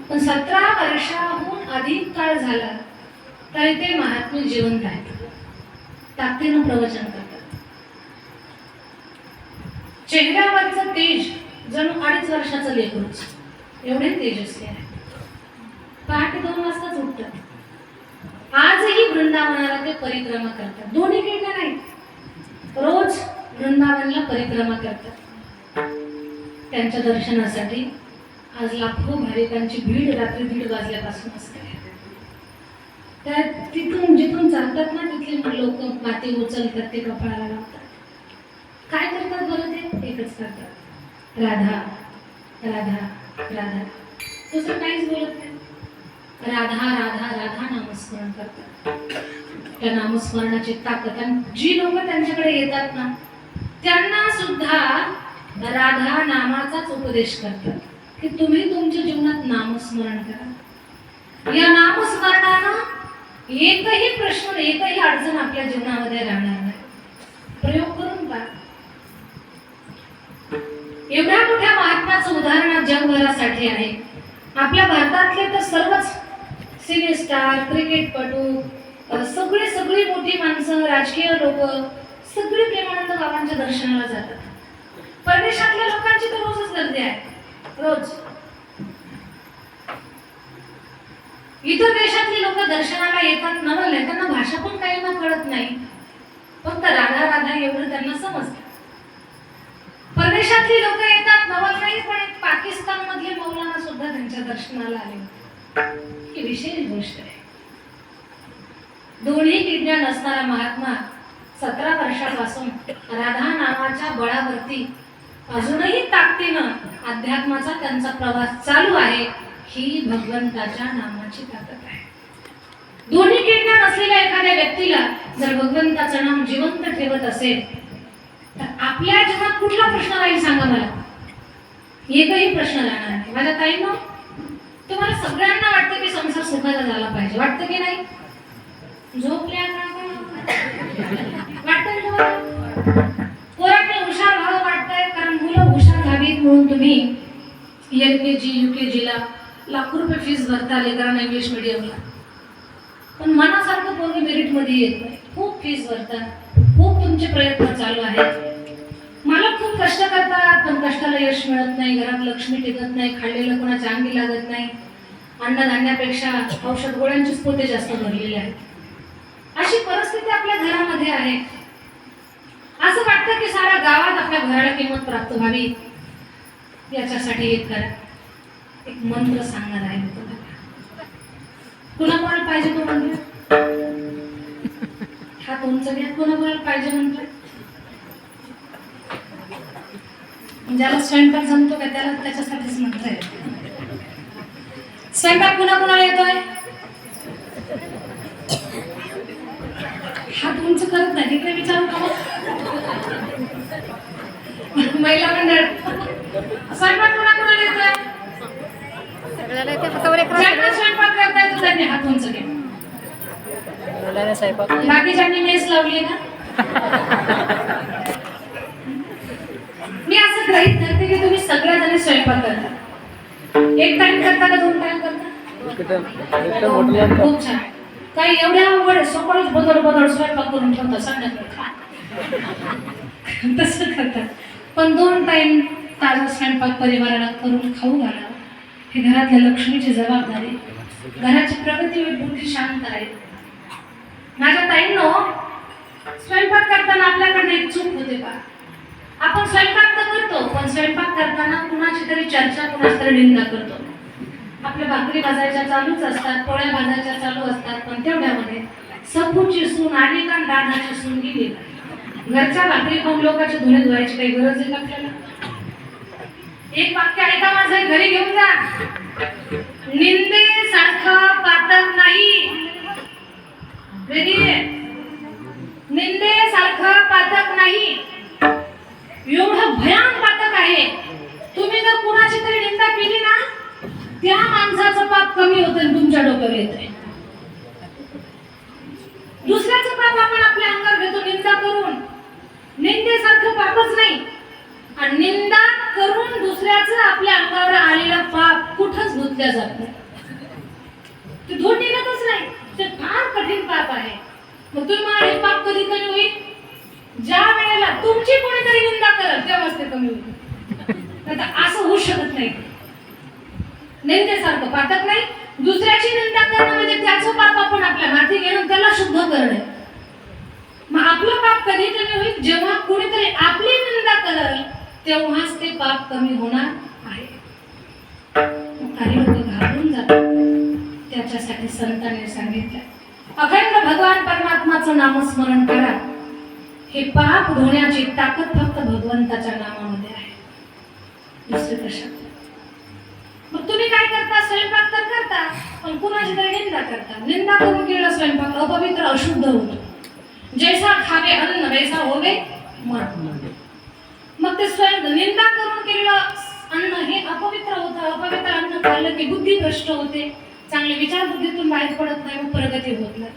पण 17 वर्षाहून अधिक काळ झाला तरी ते महात्मे जिवंत आहेत. ताकदीनं प्रवचन करतात. चेहऱ्यावरचं तेज जणू 2.5 वर्षाचं लेकरूच, एवढे तेजस्वी आहे. पहाटे 2 वाजताच उठतात. आजही वृंदावनाला ते परिक्रमा करतात. दोन्ही किडण्या नाही, रोज वृंदावनला परिक्रमा करतात. त्यांच्या दर्शनासाठी आज लाखो भाविकांची भीड रात्री 1:30 वाजल्यापासून असते. त्या तिथून जिथून चालतात ना तिथले लोक माती उचलतात, ते कपाळाला लावतात. काय करतात बरं ते? एकच करतात, राधा राधा राधा. दुसरं काहीच बोलत नाही. राधा राधा राधा नामस्मरण करतात. त्या नामस्मरणाची ताकद. आणि जी लोक त्यांच्याकडे येतात ना त्यांना सुद्धा राधा नामाचाच उपदेश करतात की तुम्ही तुमच्या जीवनात नामस्मरण करा. या नामस्मरणानं एकही प्रश्न, एकही अडचण आपल्या जीवनामध्ये राहणार नाही. प्रयोग करून पहा. एवढ्या मोठ्या महात्म्याचं उदाहरण जगभरासाठी आहे. आपल्या भारतातले तर सर्वच सिने स्टार, क्रिकेटपटू, सगळी मोठी माणसं, राजकीय लोक सगळे प्रेमानंद बाबांच्या दर्शनाला जातात. परदेशातल्या लोकांची तर रोजच गर्दी आहे, रोज. इतर देशातली लोक दर्शनाला येतात नवल, त्यांना भाषा पण काही ना कळत नाही, फक्त राधा राधा एवढं त्यांना समजतं. परदेशातली लोक येतात नवल नाही, पण एक पाकिस्तान मधले मौलाना सुद्धा त्यांच्या दर्शनाला आले. ही विशेष गोष्ट आहे. दोन्ही विज्ञान असणारा महात्मा 17 वर्षापासून राधा नावाच्या बळावरती अजूनही ताकदीनं अध्यात्माचा त्यांचा प्रवास चालू आहे. ही भगवंताच्या नामाची ताकद आहे. दोन्ही विज्ञान असलेल्या एखाद्या व्यक्तीला जर भगवंताचं नाम जिवंत ठेवत असेल तर आपल्या जीवनात कुठला प्रश्न राहील सांगा मला? एकही प्रश्न राहणार नाही. माझ्या ताईंनो, तुम्हाला सगळ्यांना वाटतं की संसार सुखाचा झाला पाहिजे, वाटतं की नाही? झोपल्या वाटतं, पोरांनी हुशार व्हावं वाटतंय, कारण मुलं हुशार व्हावीत म्हणून तुम्ही LKG UKG ला लाखो रुपये फीस भरता लेकरांना इंग्लिश मीडियमला, पण मनासारखं पोरग मेरिट मध्ये येत नाही. खूप फीस भरतात, खूप तुमचे प्रयत्न चालू आहेत, मला खूप कष्ट करतात, पण कष्टाला यश मिळत नाही, घरात लक्ष्मी टिकत नाही, खाल्लेलं कोणाच्या अंगी लागत नाही, अन्नधान्यापेक्षा औषध गोळ्यांचीच पोते जास्त भरलेले आहेत. अशी परिस्थिती आपल्या घरामध्ये आहे. असं वाटतं की साऱ्या गावात आपल्या घराला किंमत प्राप्त व्हावी. याच्यासाठी एक करा, एक मंत्र सांगणार आहे मी तुम्हाला. कुणाकोणाला पाहिजे तो मंत्र? हात उंच घ्या. कुणाकोणाला पाहिजे मंत्र? ज्याला स्वयंपाक जमतो का त्याला त्याच्यासाठीच मंत्र आहे. स्वयंपाक कुणाकोणाला येतोय? हात उंच करत नाही, तिकडे विचारू का? महिला मंडळ, स्वयंपाक कुणाकोणाला येतोय? ज्यांना स्वयंपाक करता येतो त्यांनी हात उंच घ्या. बाकीच्यांनी मेस लावली ना. मी असं गृहीत धरते की तुम्ही सगळ्याजणी स्वयंपाक करता. एक टाइम करता का 2 टाइम करता? खूप छान. काही एवढ्या अवघड सकाळीच बदल स्वयंपाक करून ठेवता, संध्याकाळी तसं करतात. पण 2 टाइम ताजा स्वयंपाक परिवाराला करून खाऊ घाला. हे घरातल्या लक्ष्मीची जबाबदारी. घराची प्रगती होईल, बुद्धी शांत राहील. माझ्या ताईंनो, स्वयंपाक करताना आपल्याकडे एक चूक होते पहा. आपण स्वयंपाक तर करतो, पण स्वयंपाक करताना कुणाची तरी चर्चा, कुणाची तरी निंदा करतो. आपल्या भाकरी भाजायच्या चालूच असतात, पोळ्या भाजायच्या चालू असतात, पण तेवढ्यामध्ये सपूची सून आली का राधाची सून गेली. घरच्या भाकरी खाऊन लोकांचे धुणे धुवायची काही गरज आहे का आपल्याला? एक वाक्य ऐका माझं, घरी घेऊन जा. निंदे सारखं पातक नाही. निंदे सारखं पातक नाही. एवढं भयान पातक आहे. तुम्ही जर कुणाची तरी निंदा केली ना, त्या माणसाचं पाप कमी होतं आणि तुमच्या डोक्यावर येतंय. दुसऱ्याचं पाप आपण आपल्या अंगावर घेतो निंदा करून. निंदेसारखं पापच नाही. आणि निंदा करून दुसऱ्याचं आपल्या अंगावर आलेलं पाप कुठंच धुतल्या जात नाही. ते धुवून निघतच नाही. ते फार कठीण पाप आहे. मग तुम्ही हे पाप कधी कमी होईल? ज्या वेळेला तुमची कोणीतरी निंदा करेल तेव्हाच ते कमी होईल. नाही असं होऊ शकत नाही. निंदेसारखं पातक नाही. दुसऱ्याची निंदा करणं म्हणजे त्याचं पाप आपण आपल्या माथी घेऊन त्याला शुद्ध करणे. मग आपलं पाप कधी कमी होईल? जेव्हा कोणीतरी आपली निंदा करेल तेव्हाच ते पाप कमी होणार आहे. काही लोक घाबरून जातात. त्याच्यासाठी संतांनी सांगितलं, अखंड भगवान परमात्माचं नामस्मरण करा. हे पाप धुण्याची ताकद फक्त भगवंताच्या नामामध्ये आहे, दुसरे कशात. मग तुम्ही काय करता? स्वयंपाक तर करता, पण कुणाची तरी निंदा करता. निंदा करून केलेला स्वयंपाक अपवित्र अशुद्ध होतो. जैसा खावे अन्न वैसा होवे मन. मग ते निंदा करून केलेलं अन्न हे अपवित्र होतं. अपवित्र अन्न खाल्लं की बुद्धी भ्रष्ट होते, चांगले विचार बुद्धीतून बाहेर पडत नाही, मग प्रगती होत नाही.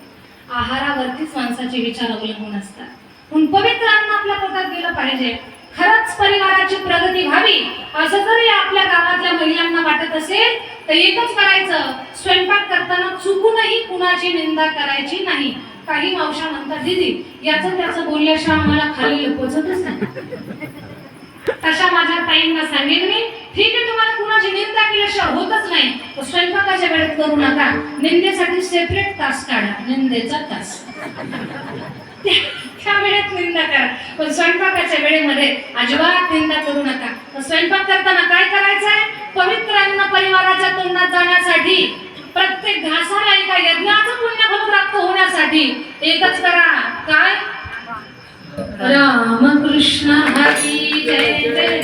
आहारावरतीच माणसाचे विचार अवलंबून असतात. पण पवित्र अन्न आपल्या पोटात गेलं पाहिजे. खरंच परिवाराची प्रगती व्हावी असं जरी आपल्या गावातल्या महिलांना वाटत असेल तर एकच करायचं, स्वयंपाक करताना चुकूनही कुणाची निंदा करायची नाही. काही मावशा म्हणतात, दीदी याचं त्याचं बोलल्याशिवाय आम्हाला खाल्लेलं पोचतच नाही. तशा माझ्या ताईंना सांगेन मी, ठीक आहे तुम्हाला कुणाची निंदा केल्याशिवाय होतच नाही, तर स्वयंपाकाच्या वेळेत करू नका. निंदेसाठी सेपरेट तास काढा, निंदेचा तास. त्या वेळेत निंदा करा, पण स्वयंपाकाच्या वेळेमध्ये अजिबात निंदा करू नका. तर स्वयंपाक करताना काय करायचं आहे? पवित्र अन्न परिवाराच्या तोंडात जाण्यासाठी, प्रत्येक घासाला एका यज्ञाचं पुण्यफल प्राप्त होण्यासाठी एकच करा. काय? रामकृष्ण हरी जय जय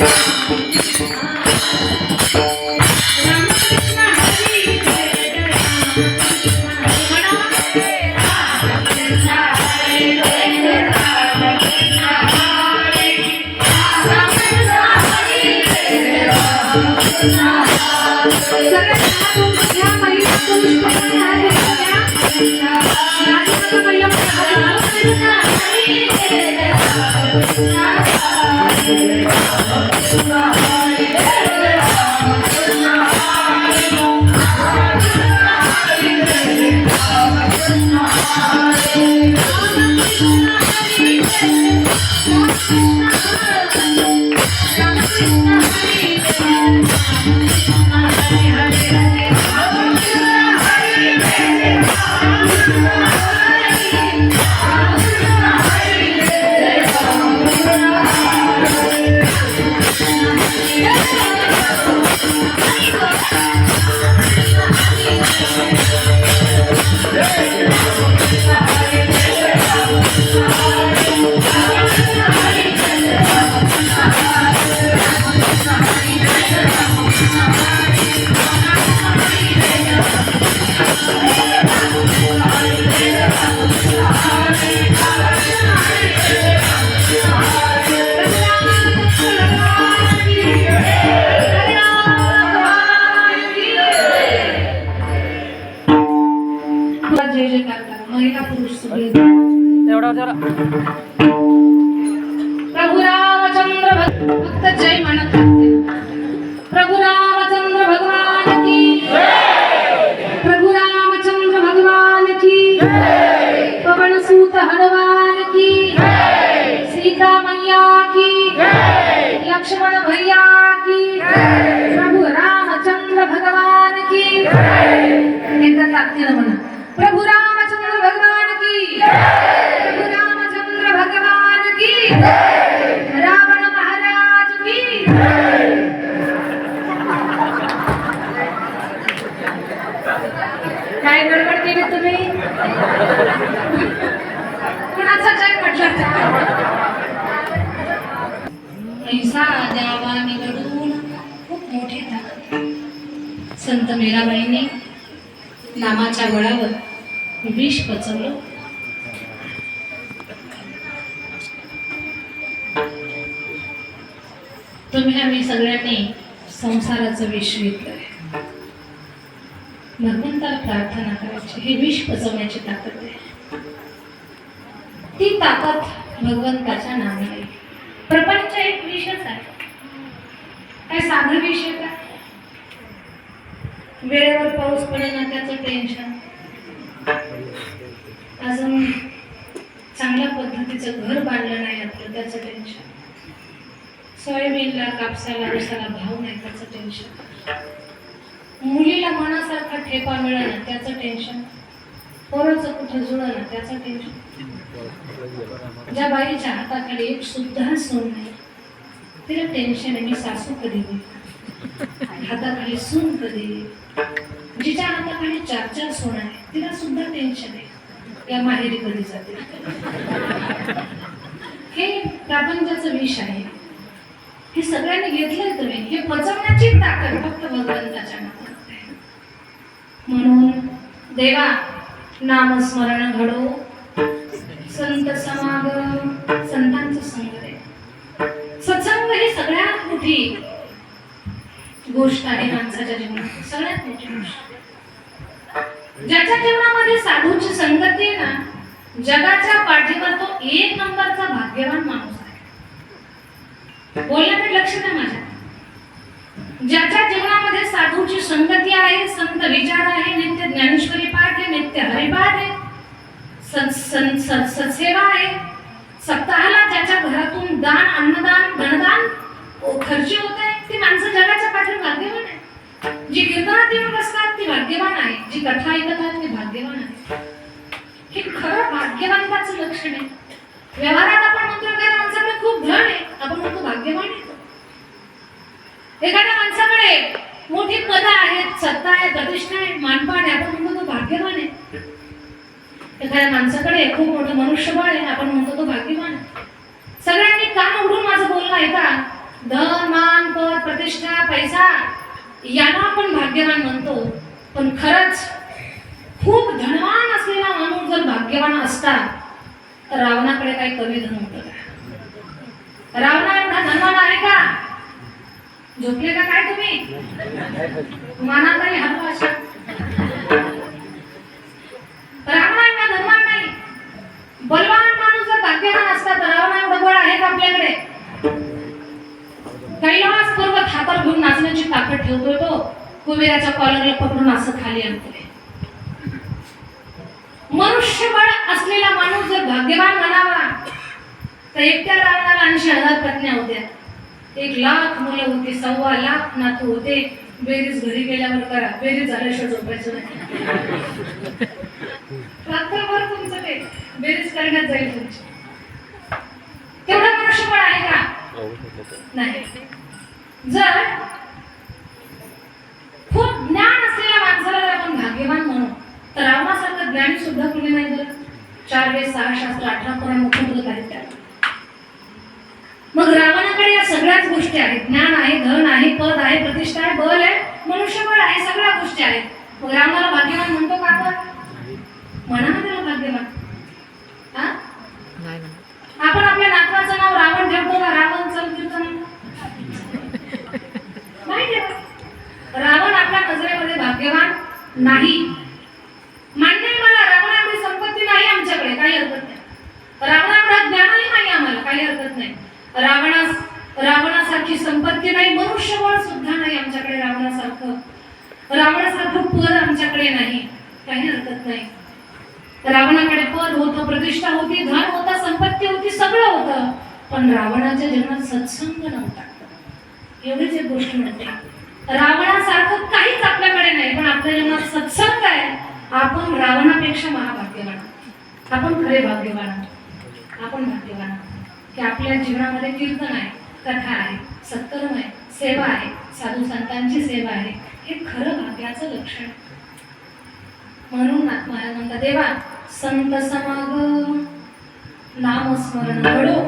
रामकृष्ण हरी जय जय रामकृष्ण हरी रामकृष्ण हरी जय जय रामकृष्ण हरी रामकृष्ण हरी जय जय रामकृष्ण हरी. सगळ्या महिला पुरुष आहे पहिला रामकृष्ण हरी जय जय रामकृष्ण हरी रामकृष्ण हरी जय जय रामकृष्ण हरी रामकृष्ण हरी जय जय रामकृष्ण हरी रामकृष्ण हरी जय जय रामकृष्ण हरी रामकृष्ण हरी जय रामकृष्ण हरी हरे हरे रामकृष्ण हरी जय जय रामकृष्ण हरी रामकृष्ण हरी जय जय रामकृष्ण जय जयकार करा. महिला पुरुष सगळे प्रभु रामचंद्र भक्त जय म्हणत राहते. प्रभु रामचंद्र भगवान की प्रभु रामचंद्र भगवान की पवन सूत हनुमान की सीता मैया की लक्ष्मण भैया की प्रभु रामचंद्र भगवान की. एकदा ताकदीनं म्हणा, प्रभु रामचंद्र भगवान की प्रभु रामचंद्र भगवान की रावण महाराज की. काय गडबड केली तुम्ही? कुणाचा जय म्हटलं? ऐसा द्यावा निवडून खूप मोठी ताकद. संत मीराबाईंनी नामाच्या बळावर विष पचवलं. तुम्ही आम्ही सगळ्यांनी संसाराचं विष घेतलंय. भगवंताला प्रार्थना करायची, हे विष पचवण्याची ताकद आहे. ती ताकद भगवंताच्या नावाने. प्रपंच एक विषच आहे, काय साधं विष आहे का? वेळेवर पाऊस पडेना त्याचं टेन्शन, अजून चांगल्या पद्धतीचं घर बांधलं नाही आपलं त्याचं टेन्शन, सोयाबीनला कापसाला ऊसाला भाव नाही त्याचं टेन्शन, मुलीला मनासारखा ठेपा मिळेना त्याचं टेन्शन, पोराचं कुठं जुळेना त्याचं टेन्शन. ज्या बाईच्या हाताखाली एक सुद्धा सून नाही तिला टेन्शन आहे, मी सासू कधी होईल, हाताखाली सून कधी येईल. जिच्या हाताखाली 4-4 सून आहे तिला सुद्धा टेन्शन आहे, या माहेरी कधी जाते. हे प्रपंचाचं विष आहे. हे सगळ्यांनी घेतलंय तुम्ही, हे पचवण्याची ताकद फक्त भगवंताच्या नावात आहे. म्हणून देवा नामस्मरण घडो, संत समागम, संतांचं संग आहे. सत्संग ही सगळ्यात मोठी गोष्ट आहे माणसाच्या जीवनात, सगळ्यात मोठी गोष्ट. ज्याच्या जीवनामध्ये साधूची संगती आहे ना, जगाच्या पाठीवर तो 1 नंबरचा भाग्यवान माणूस आहे. बोलण्याकडे लक्ष द्या माझ्या. ज्याच्या जीवनामध्ये साधूची संगती आहे, संत विचार आहे, नित्य ज्ञानेश्वरी पाठ आहे, नित्य हरिपाठ आहे, सत्सेवा आहे, सप्ताहाला ज्याच्या घरातून दान, अन्नदान, धनदान खर्ची होत आहे ती माणसं जगाच्या पाठीवर भाग्यवान आहे. जी कीर्तनात येऊन बसतात ती भाग्यवान आहे, जी कथा ऐकतात ती भाग्यवान आहे. हे खरं भाग्यवानताचं लक्षण आहे. व्यवहारात आपण म्हणतो एखाद्या माणसाकडे खूप धन आहे, आपण म्हणतो भाग्यवान आहे. एखाद्या माणसाकडे मोठी पद आहेत, सत्ता आहे, प्रतिष्ठा आहे, मानपान आहे, आपण म्हणतो तो भाग्यवान आहे. एखाद्या माणसाकडे खूप मोठं मनुष्यबळ आहे, आपण म्हणतो तो भाग्यवान आहे. सगळ्यांनी कान उघडून माझं बोलणं ऐका. धन, मान, पद, प्रतिष्ठा, पैसा यांना आपण भाग्यवान म्हणतो. पण खरंच खूप धनवान असलेला माणूस जर भाग्यवान असता तर रावणाकडे काही कमी धन होतं का? रावणा एवढा धनवान आहे का? झोपले का काय तुम्ही? मनात नाही हलवा अशा. रावणा एवढा धनवान नाही. बलवान माणूस जर भाग्यवान असता तर रावणा एवढं बळ आहे का आपल्याकडे? कैलास पर्वत हातात घेऊन नाचण्याची ताकद ठेवतोय तो. कुबेराच्या कॉलरला पकडून असं खाली आणतोय. मनुष्यबळ असलेला माणूस जर भाग्यवान म्हणावा तर एकट्या रावणाला 80,000 पत्न्या होत्या, 1,00,000 मुलं होती, 1,25,000 नातू होते. बेरीज घरी गेल्यावर करा, बेरीज झाल्याशिवाय झोपायचं नाही. रात्रभर तुमचं ते बेरीज करण्यात जाईल तुमची. तेवढं मनुष्यबळ आहे का? नाही. जर खूप ज्ञान असलेल्या माणसाला जर आपण भाग्यवान म्हणू तर रावणासारखं ज्ञानी सुद्धा कुणी नाही. जर 4 वेद 6 शास्त्र 18 पुराण मुख्य आहेत त्याला. मग रावणाकडे या सगळ्याच गोष्टी आहेत. ज्ञान आहे, धन आहे, पद आहे, प्रतिष्ठा आहे, बल आहे, मनुष्यबळ आहे, सगळ्या गोष्टी आहेत. मग रावणाला भाग्यवान म्हणतो का आपण? म्हणा ना त्याला भाग्यवान. हा? आपण आपल्या नातवाचं नाव रावण ठेवतो का? रावण चल कीर्तन नाही ठेवत. रावण आपल्या नजरेमध्ये भाग्यवान नाही. मान्य आहे मला, रावण एवढी संपत्ती नाही आमच्याकडे, काही हरकत नाही. रावण एवढा ज्ञानही नाही आम्हाला, काही हरकत नाही. रावणासारखी संपत्ती नाही, मनुष्यबळ सुद्धा नाही आमच्याकडे रावणासारखं पद आमच्याकडे नाही, काही हरकत नाही. रावणाकडे पद होतं, प्रतिष्ठा होती, धन होता, संपत्ती होती, सगळं होतं. पण रावणाच्या जीवनात सत्संग नव्हता. एवढीच एक गोष्ट म्हणते, रावणासारखं काहीच आपल्याकडे नाही, पण आपल्या जीवनात सत्संग आहे. आपण रावणापेक्षा महाभाग्यवान, आपण खरे भाग्यवान, आपण भाग्यवान की आपल्या जीवनामध्ये कीर्तन आहे, कथा आहे, सत्कर्म आहे, सेवा आहे, साधू संतांची सेवा आहे. हे खरं भाग्याचं लक्षण. म्हणून महाराज म्हणतात, देवा संत समागम नामस्मरण घडो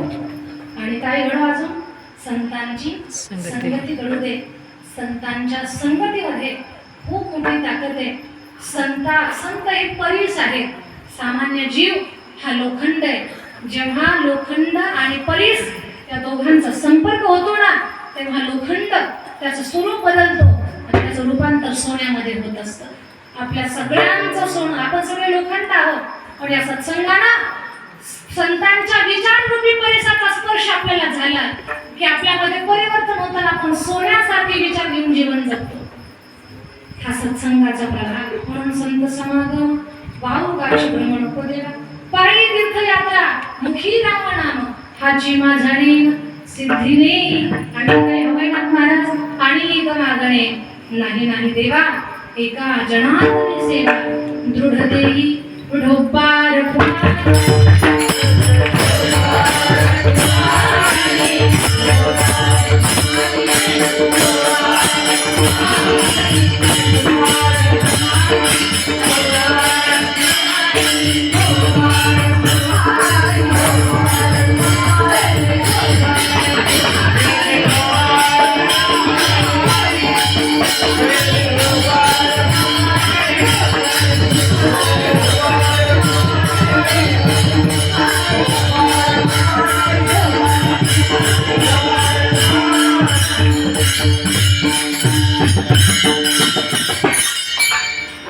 आणि काय घडो, अजून संतांची संगती घडू दे. संतांच्या संगतीमध्ये खूप मोठी ताकद आहे. संत एक परीस आहे, सामान्य जीव हा लोखंड आहे. जेव्हा लोखंड आणि परीस या दोघांचा संपर्क होतो ना, तेव्हा लोखंड त्याचं स्वरूप बदलतो आणि त्याचं रूपांतर सोन्यामध्ये होत असतं. आपल्या सगळ्यांचं सोनं, आपण सगळे लोखंड आहोत, पण या सत्संगानं संतांच्या विचाररूपी परिसाचा स्पर्श आपल्याला झाला की आपल्यामध्ये परिवर्तन होताना आपण सोन्यासारखे विचार घेऊन जीवन जगतो. हा सत्संगाचा प्रभाव. म्हणून संत समागम वाहूगाची भ्रमण नको देवा. पायी तीर्थयात्रा मुखी राम नाम हाची माझाणी सिद्धीने. आणि काही हवय ना महाराज, आणि एक मागणे नाही नाही देवा, एका जनार्दनी सेवा दृढ देई ढोपार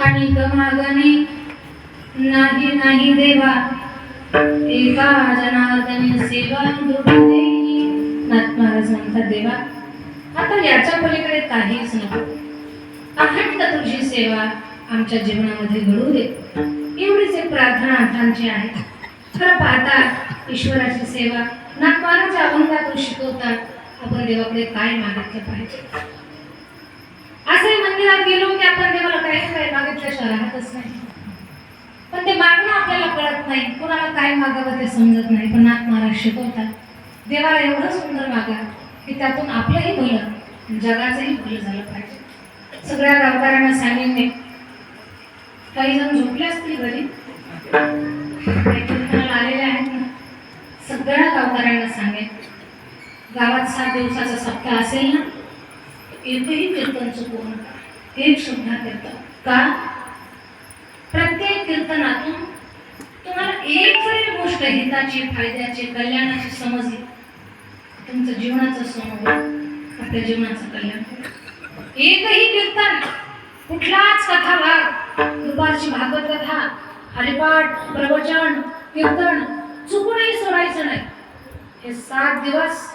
आणि गमागणे नाही नाही देवा, एका जनार्दनी सेवा दृढ देई. नाथ महाराज म्हणतात, देवा आता याच्या पलीकडे काहीच नको, अखंड तुझी सेवा आमच्या जीवनामध्ये घडू दे. एवढीच एक प्रार्थना नाथांची आहे. खरं पाहता ईश्वराची सेवा नाथ महाराज अभंगातून शिकवतात. आपण देवाकडे काय मागितलं पाहिजे. असंही मंदिरात गेलो की आपण देवाला काय मागितल्याशिवाय राहतच नाही. पण ते मागणं आपल्याला कळत नाही, कोणाला काय मागावं ते समजत नाही. पण नाथ महाराज शिकवतात, देवाला एवढं सुंदर मागा की त्यातून आपलंही भलं जगाचंही भलं झालं पाहिजे. सगळ्या गावकऱ्यांना सांगेन मी, काही जण झोपले असतील घरी, काही कीर्तनाला आलेले आहेत ना, सगळ्या गावकऱ्यांना सांगेन, गावात 7 दिवसाचा सप्ताह असेल ना, एकही कीर्तन चुकवू नका, एक सुद्धा कीर्तन. का? प्रत्येक कीर्तनातून तुम्हाला एक जरी गोष्ट हिताची, फायद्याची, कल्याणाची समजली, तुमचं जीवनाचं सोनं आपल्या जीवनाचं कल्याण करेल. एकही कीर्तन, कुठलाच कथा भाग, दुपारची भागवत कथा, हरिपाठ, प्रवचन, कीर्तन चुकूनही सोडायचं नाही. हे 7 दिवस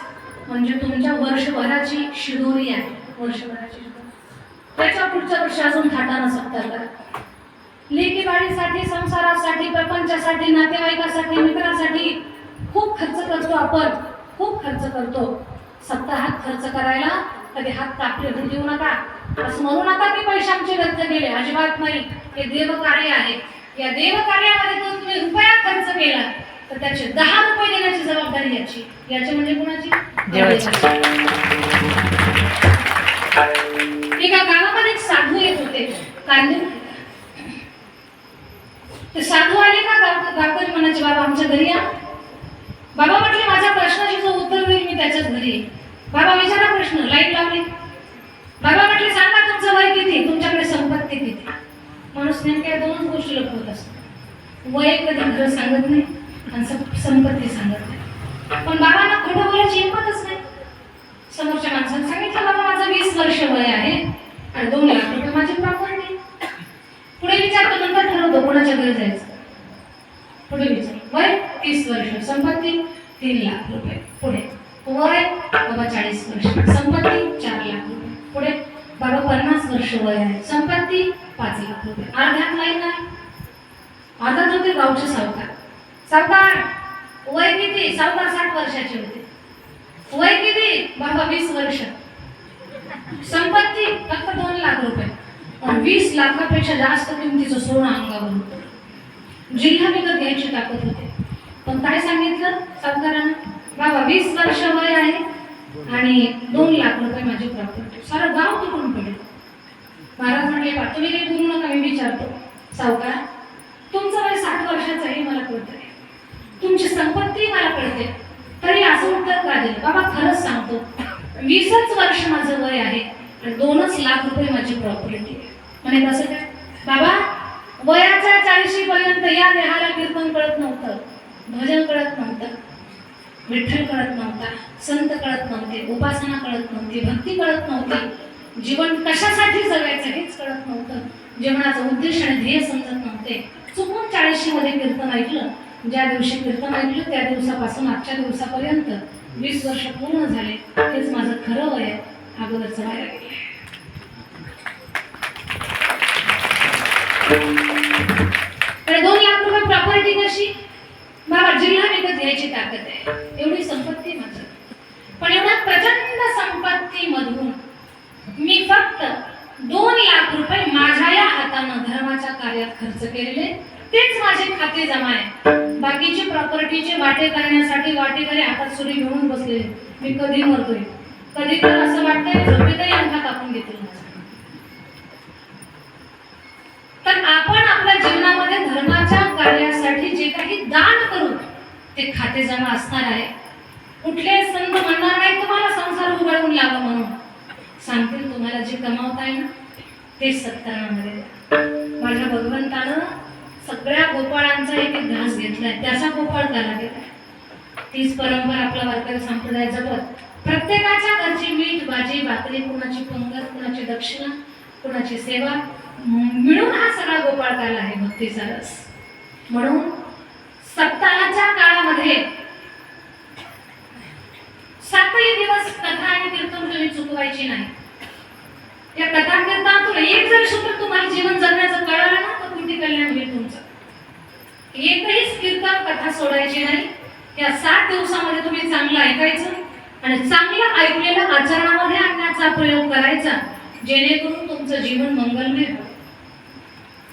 म्हणजे तुमच्या वर्षभराची शिदोरी आहे, वर्षभराची शिदोरी. त्याच्या पुढच्या वर्षी अजून थाटानं सप्ताह करा. लेकीबाळीसाठी, संसारासाठी, प्रपंचासाठी, नातेवाईकासाठी, मित्रासाठी खूप खर्च करतो आपण, खूप खर्च करतो. सप्ताहात खर्च करायला कधी हात कापले होऊ देऊ नका. असं म्हणू नका की पैसे आमचे व्यर्थ गेले, अजिबात नाही. हे देवकार्य आहे. या देवकार्यामध्ये जर तुम्ही रुपया खर्च केला तर त्याचे 10 रुपये देण्याची जबाबदारी याची म्हणजे कुणाची? देवाची. एका गावामध्ये एक साधू येत होते, कांदे. ते साधू आले का गावकरी म्हणायचे, बाबा आमच्या घरी या. बाबा म्हटले, माझ्या प्रश्नाची जो उत्तर देईल मी त्याच्याच घरी येईल. बाबा विचारा प्रश्न. लाईट लावली. बाबा म्हटले, सांगा तुमचं वय किती, तुमच्याकडे संपत्ती किती. माणूस नेमक्या 2 गोष्टी लपवत असतो, वय कधी खरं सांगत नाही आणि संपत्ती सांगत नाही. पण बाबांना खोटं बोलायची हिंमतच नाही. समोरच्या माणसाने सांगितलं, बाबा माझं 20 वर्ष वय आहे आणि 2 लाख रुपये माझी प्रॉपर्टी. पुढे विचारतो, नंतर ठरवतो कोणाच्या घरी जायचं. पुढे विचार, वय 30 वर्ष, संपत्ती 3 लाख रुपये. पुढे वय बाबा 40 वर्ष, संपत्ती 4 लाख रुपये. पुढे बाबा 50 वर्ष वय आहे, संपत्ती 5 लाख रुपये. अर्ध्यात लाईन आहे. अर्धात होते गावचे सावकार. सावकार वय किती? सावकार 60 वर्षाचे होते. वय किती? बाबा 20 वर्ष. संपत्ती फक्त 2 लाख रुपये. 20 लाखापेक्षा जास्त किमतीचं सोनं अंगावर होतं. जिल्हा विकत घ्यायची ताकद होते. पण काय सांगितलं सावकारानं? बाबा 20 वर्ष वय आहे आणि 2 लाख रुपये माझी प्रॉपर्टी. सारं गाव तिकडून पडेल. महाराज म्हटले, पा तुम्ही काही बोलू नका, मी विचारतो. सावकार, तुमचं वय 60 वर्षाचं आहे मला कळतंय, तुमची संपत्ती मला कळते, तरी असं उत्तर का दिलं? बाबा खरंच सांगतो, 20च वर्ष माझं वय आहे आणि 2च लाख रुपये माझी प्रॉपर्टी. म्हणे कसं काय? बाबा वयाच्या 40 पर्यंत या देहाला कीर्तन कळत नव्हतं, भजन कळत नव्हतं, विठ्ठल कळत नव्हता, संत कळत नव्हते, उपासना कळत नव्हती, भक्ती कळत नव्हती, जीवन कशासाठी जगायचं हेच कळत नव्हतं, जीवनाचा उद्देश आणि ध्येय समजत नव्हते. चुकून 40 मध्ये कीर्तन ऐकलं. ज्या दिवशी कीर्तन ऐकलं त्या दिवसापासून आजच्या दिवसापर्यंत 20 वर्ष पूर्ण झाले. हेच माझं खरं वय आहे, अगोदरचं वय आहे. तर 2 लाख रुपये प्रॉपर्टी कशी? बाबा जिल्हा विकत घ्यायची ताकद आहे, एवढी संपत्ती माझी. पण एवढ्या प्रचंड संपत्तीमधून मी फक्त 2 लाख रुपये माझ्या या हातानं धर्माच्या कार्यात खर्च केलेले, तेच माझे खाते जमा आहे. बाकीची प्रॉपर्टीचे वाटे करण्यासाठी वाटेकरी हातात सुरी घेऊन बसलेले. मी कधी मरतोय, कधी तर असं वाटतंय झोपेतही अंगठा कापून घेतला. तर आपण आपल्या जीवनामध्ये धर्माच्या कार्यासाठी जे काही दान करू ते खाते जमा असणार आहे. कुठले संत म्हणणार नाही तुम्हाला संसार उघडून लावा म्हणून. सांगतील तुम्हाला जे कमावताय ना ते सत्कारामध्ये द्या. माझ्या भगवंतानं सगळ्या गोपाळांचा एक एक घास घेतलाय, त्याचा गोपाळ त्याला गेलाय. तीच परंपरा आपला वारकरी संप्रदाय जपत प्रत्येकाच्या घरची मीठ भाजी भाकरी, कुणाची पंगत, कुणाची दक्षिणा, कुणाची सेवा मिळून हा सगळा गोपाळ काल आहे, भक्तीचा रस. म्हणून सप्ताहाच्या काळामध्ये 7ही दिवस कथा आणि कीर्तन तुम्ही चुकवायची नाही. या कथा कीर्तनातून एक जर सूत्र तुम्हाला जीवन जगण्याचं कळालं ना तर कोटी कल्याण होईल तुमचं. एकही कीर्तन कथा सोडायची नाही. या 7 दिवसामध्ये तुम्ही चांगलं ऐकायचं, आणि चांगलं ऐकलेलं आचरणामध्ये आणण्याचा प्रयोग करायचा, जेणेकरून तुमचं जीवन मंगलमय हो.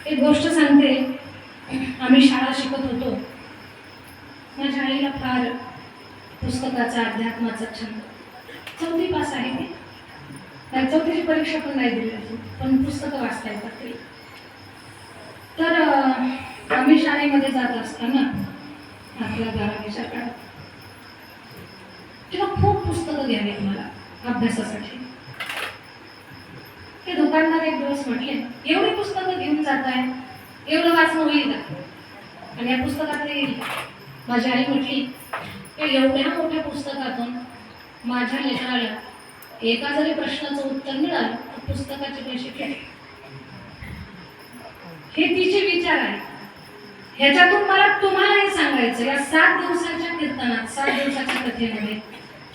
एक गोष्ट सांगते, आम्ही शाळा शिकत होतो. माझ्या आईला फार पुस्तकाचा अध्यात्माचा छंद. 4थी पास आहे ती. 4थीची परीक्षा पण नाही दिली अजून, पण पुस्तकं वाचता येतात ते. तर आम्ही शाळेमध्ये जात असताना आपल्या 12वीच्या काळात तेव्हा खूप पुस्तकं घ्यावीत मला अभ्यासासाठी. ते दुकानदार एक दिवस म्हटले, एवढी पुस्तकं घेऊन जात आहे, एवढं वाचणं होईल का? आणि या पुस्तकात येईल. माझी आई म्हटली, एवढ्या मोठ्या पुस्तकातून माझ्या लेकराला एका जरी प्रश्नाचं उत्तर मिळालं तर पुस्तकाचे पैसे किती? हे तिचे विचार आहे. ह्याच्यातून मला तुम्हालाही सांगायचं, या 7 दिवसाच्या कीर्तनात, 7 दिवसाच्या कथेमध्ये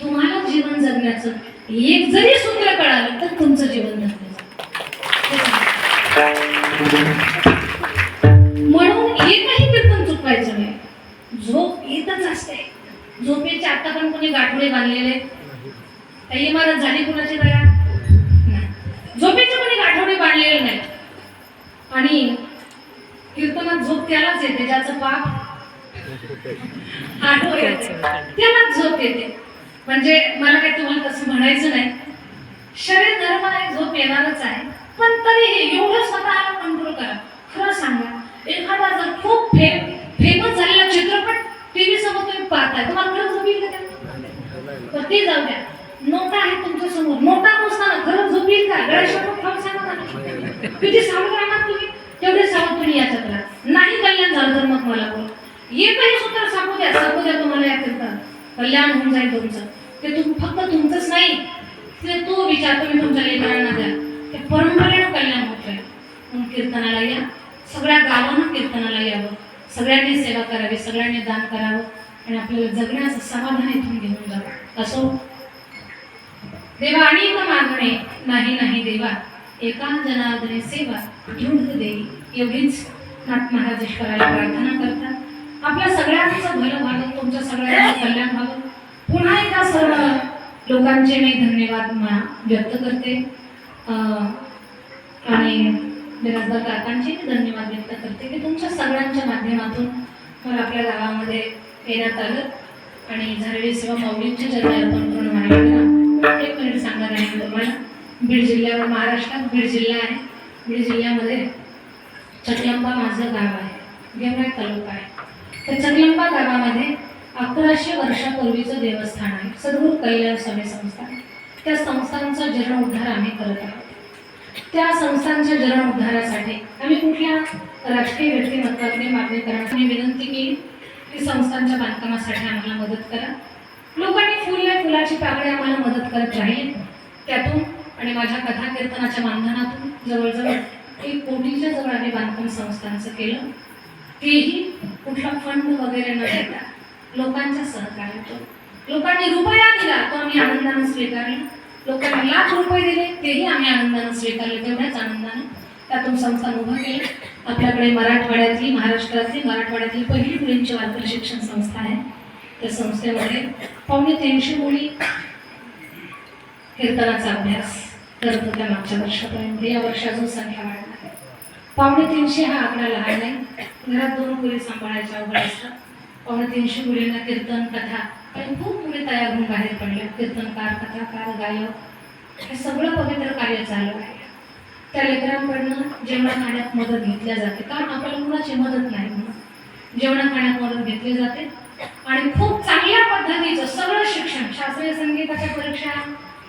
तुम्हाला जीवन जगण्याचं एक जरी सूत्र कळालं तर तुमचं जीवन जगण्याचं. म्हणून एकही कीर्तन चुकवायचं नाही. झोप येतच असते. झोपेचे आता पण कोणी गाठोडे बांधलेले, काही इमारत झाली कुणाची दया नाही. झोपेचे कोणी गाठोडे बांधलेले नाही. आणि कीर्तनात झोप त्यालाच येते ज्याचं पाप आठवण येते, त्यालाच झोप येते. म्हणजे मला काही तुम्हाला तसं म्हणायचं नाही. शरीर नरम आहे, झोप येणारच आहे, पण तरीही एवढं स्वतःला कंट्रोल करा. खरं सांगा, एखादा जर खूप फेमस झालेला चित्रपट टीव्ही समोर तुम्ही पाहताय, तुम्हाला खरं झोप येईल का? तर ते जाऊ द्या. नोटा आहे तुमच्या समोर, नोटा मोजताना खरं झोप येईल का? गळ्याशोधून खाऊन सांगा मला. किती सावध राहणार तुम्ही, तेवढे सावध तुम्ही याच्यात राहा. नाही कल्याण झालं तर मग मला बोल. एकही सूत्र सांगू द्या तुम्हाला या कीर्तन कल्याण होऊन जाईल तुमचं. ते फक्त तुमचंच नाही, ते तो विचार तुम्ही तुमच्या लेकरांना द्या. ते परंपरेनं कल्याण होत आहे. म्हणून कीर्तनाला या, सगळ्या गावांना कीर्तनाला यावं, सगळ्यांनी सेवा करावी, सगळ्यांनी दान करावं आणि आपल्याला जगण्याचं समाधान इथून घेऊन जावं. असो देवा अनेक मागणे, नाही नाही देवा एका जनार्दने सेवा दृढ देवी. एवढीच नाथ महाराज ईश्वराला प्रार्थना करतात. आपल्या सगळ्यांचं भलं व्हावं, तुमच्या सगळ्यांचं कल्याण व्हावं. पुन्हा एकदा सर्व लोकांचे मी धन्यवाद व्यक्त करते आणि बिराजदार काकांचे धन्यवाद व्यक्त करते की तुमच्या सगळ्यांच्या माध्यमातून मला आपल्या गावामध्ये येण्यात आलं आणि झालेली सेवा माऊलींच्या चरणी अर्पण करून म्हणाले. एक मिनिट सांगणार आहे तुम्हाला. बीड जिल्ह्यावर, महाराष्ट्रात बीड जिल्हा आहे. बीड जिल्ह्यामध्ये चकलंबा माझं गाव आहे, गेवराई तालुका आहे. त्या चकलंबा गावामध्ये 1100 वर्षापूर्वीचं देवस्थान आहे, सद्गुरू कल्याण स्वामी संस्थान. त्या संस्थांचा जीर्णोद्धार आम्ही करत आहोत. त्या संस्थांच्या जीर्णोद्धारासाठी आम्ही कुठल्या राजकीय व्यक्तिमत्वाकडे मागणी करण्याची विनंती केली की संस्थांच्या बांधकामासाठी आम्हाला मदत करा. लोकांनी फुलाची पाकळी आम्हाला मदत करत राहील. त्यातून आणि माझ्या कथा कीर्तनाच्या मानधनातून जवळजवळ 1 कोटीच्या जवळ आम्ही बांधकाम संस्थांचं केलं. तेही कुठला फंड वगैरे न देता लोकांच्या सहकार्यातून. लोकांनी रुपया दिला तो आम्ही आनंदाने स्वीकारला, लोकांनी लाख रुपये दिले तेही आम्ही आनंदाने स्वीकारले. तेवढ्याच आनंदाने त्यातून संस्थान उभं केलं. आपल्याकडे मराठवाड्यातली, मराठवाड्यातली पहिली मुलींची वारकरी शिक्षण संस्था आहे. त्या संस्थेमध्ये 250 मुली कीर्तनाचा अभ्यास करत होत्या मागच्या वर्षापर्यंत. या वर्षी अजून संख्या वाढणार आहे. 250 हा आकडा लहान नाही. घरात 2 मुली सांभाळायच्या अवघड असतात. 250 मुलींना कीर्तन, कथा आणि खूप मुली तयार होऊन बाहेर पडल्या. कीर्तनकार, कथाकार, गायक हे सगळं पवित्र कार्य चालू आहे. त्या लेकरांकडनं जेवणा खाण्यात मदत घेतल्या जाते, कारण आपल्याला कुणाची मदत नाही म्हणून जेवणा खाण्यात मदत घेतली जाते. आणि खूप चांगल्या पद्धतीचं सगळं शिक्षण, शास्त्रीय संगीताच्या परीक्षा,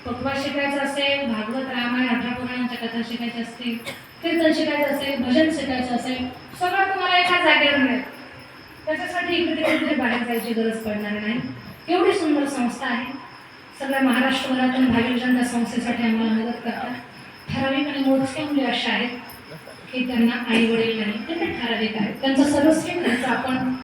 पक्वा शिकायचं असेल, भागवत, रामायण, 18 पुराणांच्या कथा शिकायच्या असतील, कीर्तन शिकायचं असेल, भजन शिकायचं असेल, सगळं तुम्हाला एका जागेवर मिळेल. त्याच्यासाठी इकडे तिकडे बाहेर जायची गरज पडणार नाही. एवढी सुंदर संस्था आहे. सगळ्या महाराष्ट्रभरातून भाविक जन त्या संस्थेसाठी आम्हाला मदत करतात. ठराविक आणि मोजक्या मुली अशा आहेत की त्यांना आई वडील नाही, ते ठराविक आहेत. त्यांचं सर्वस्वी खर्च आपण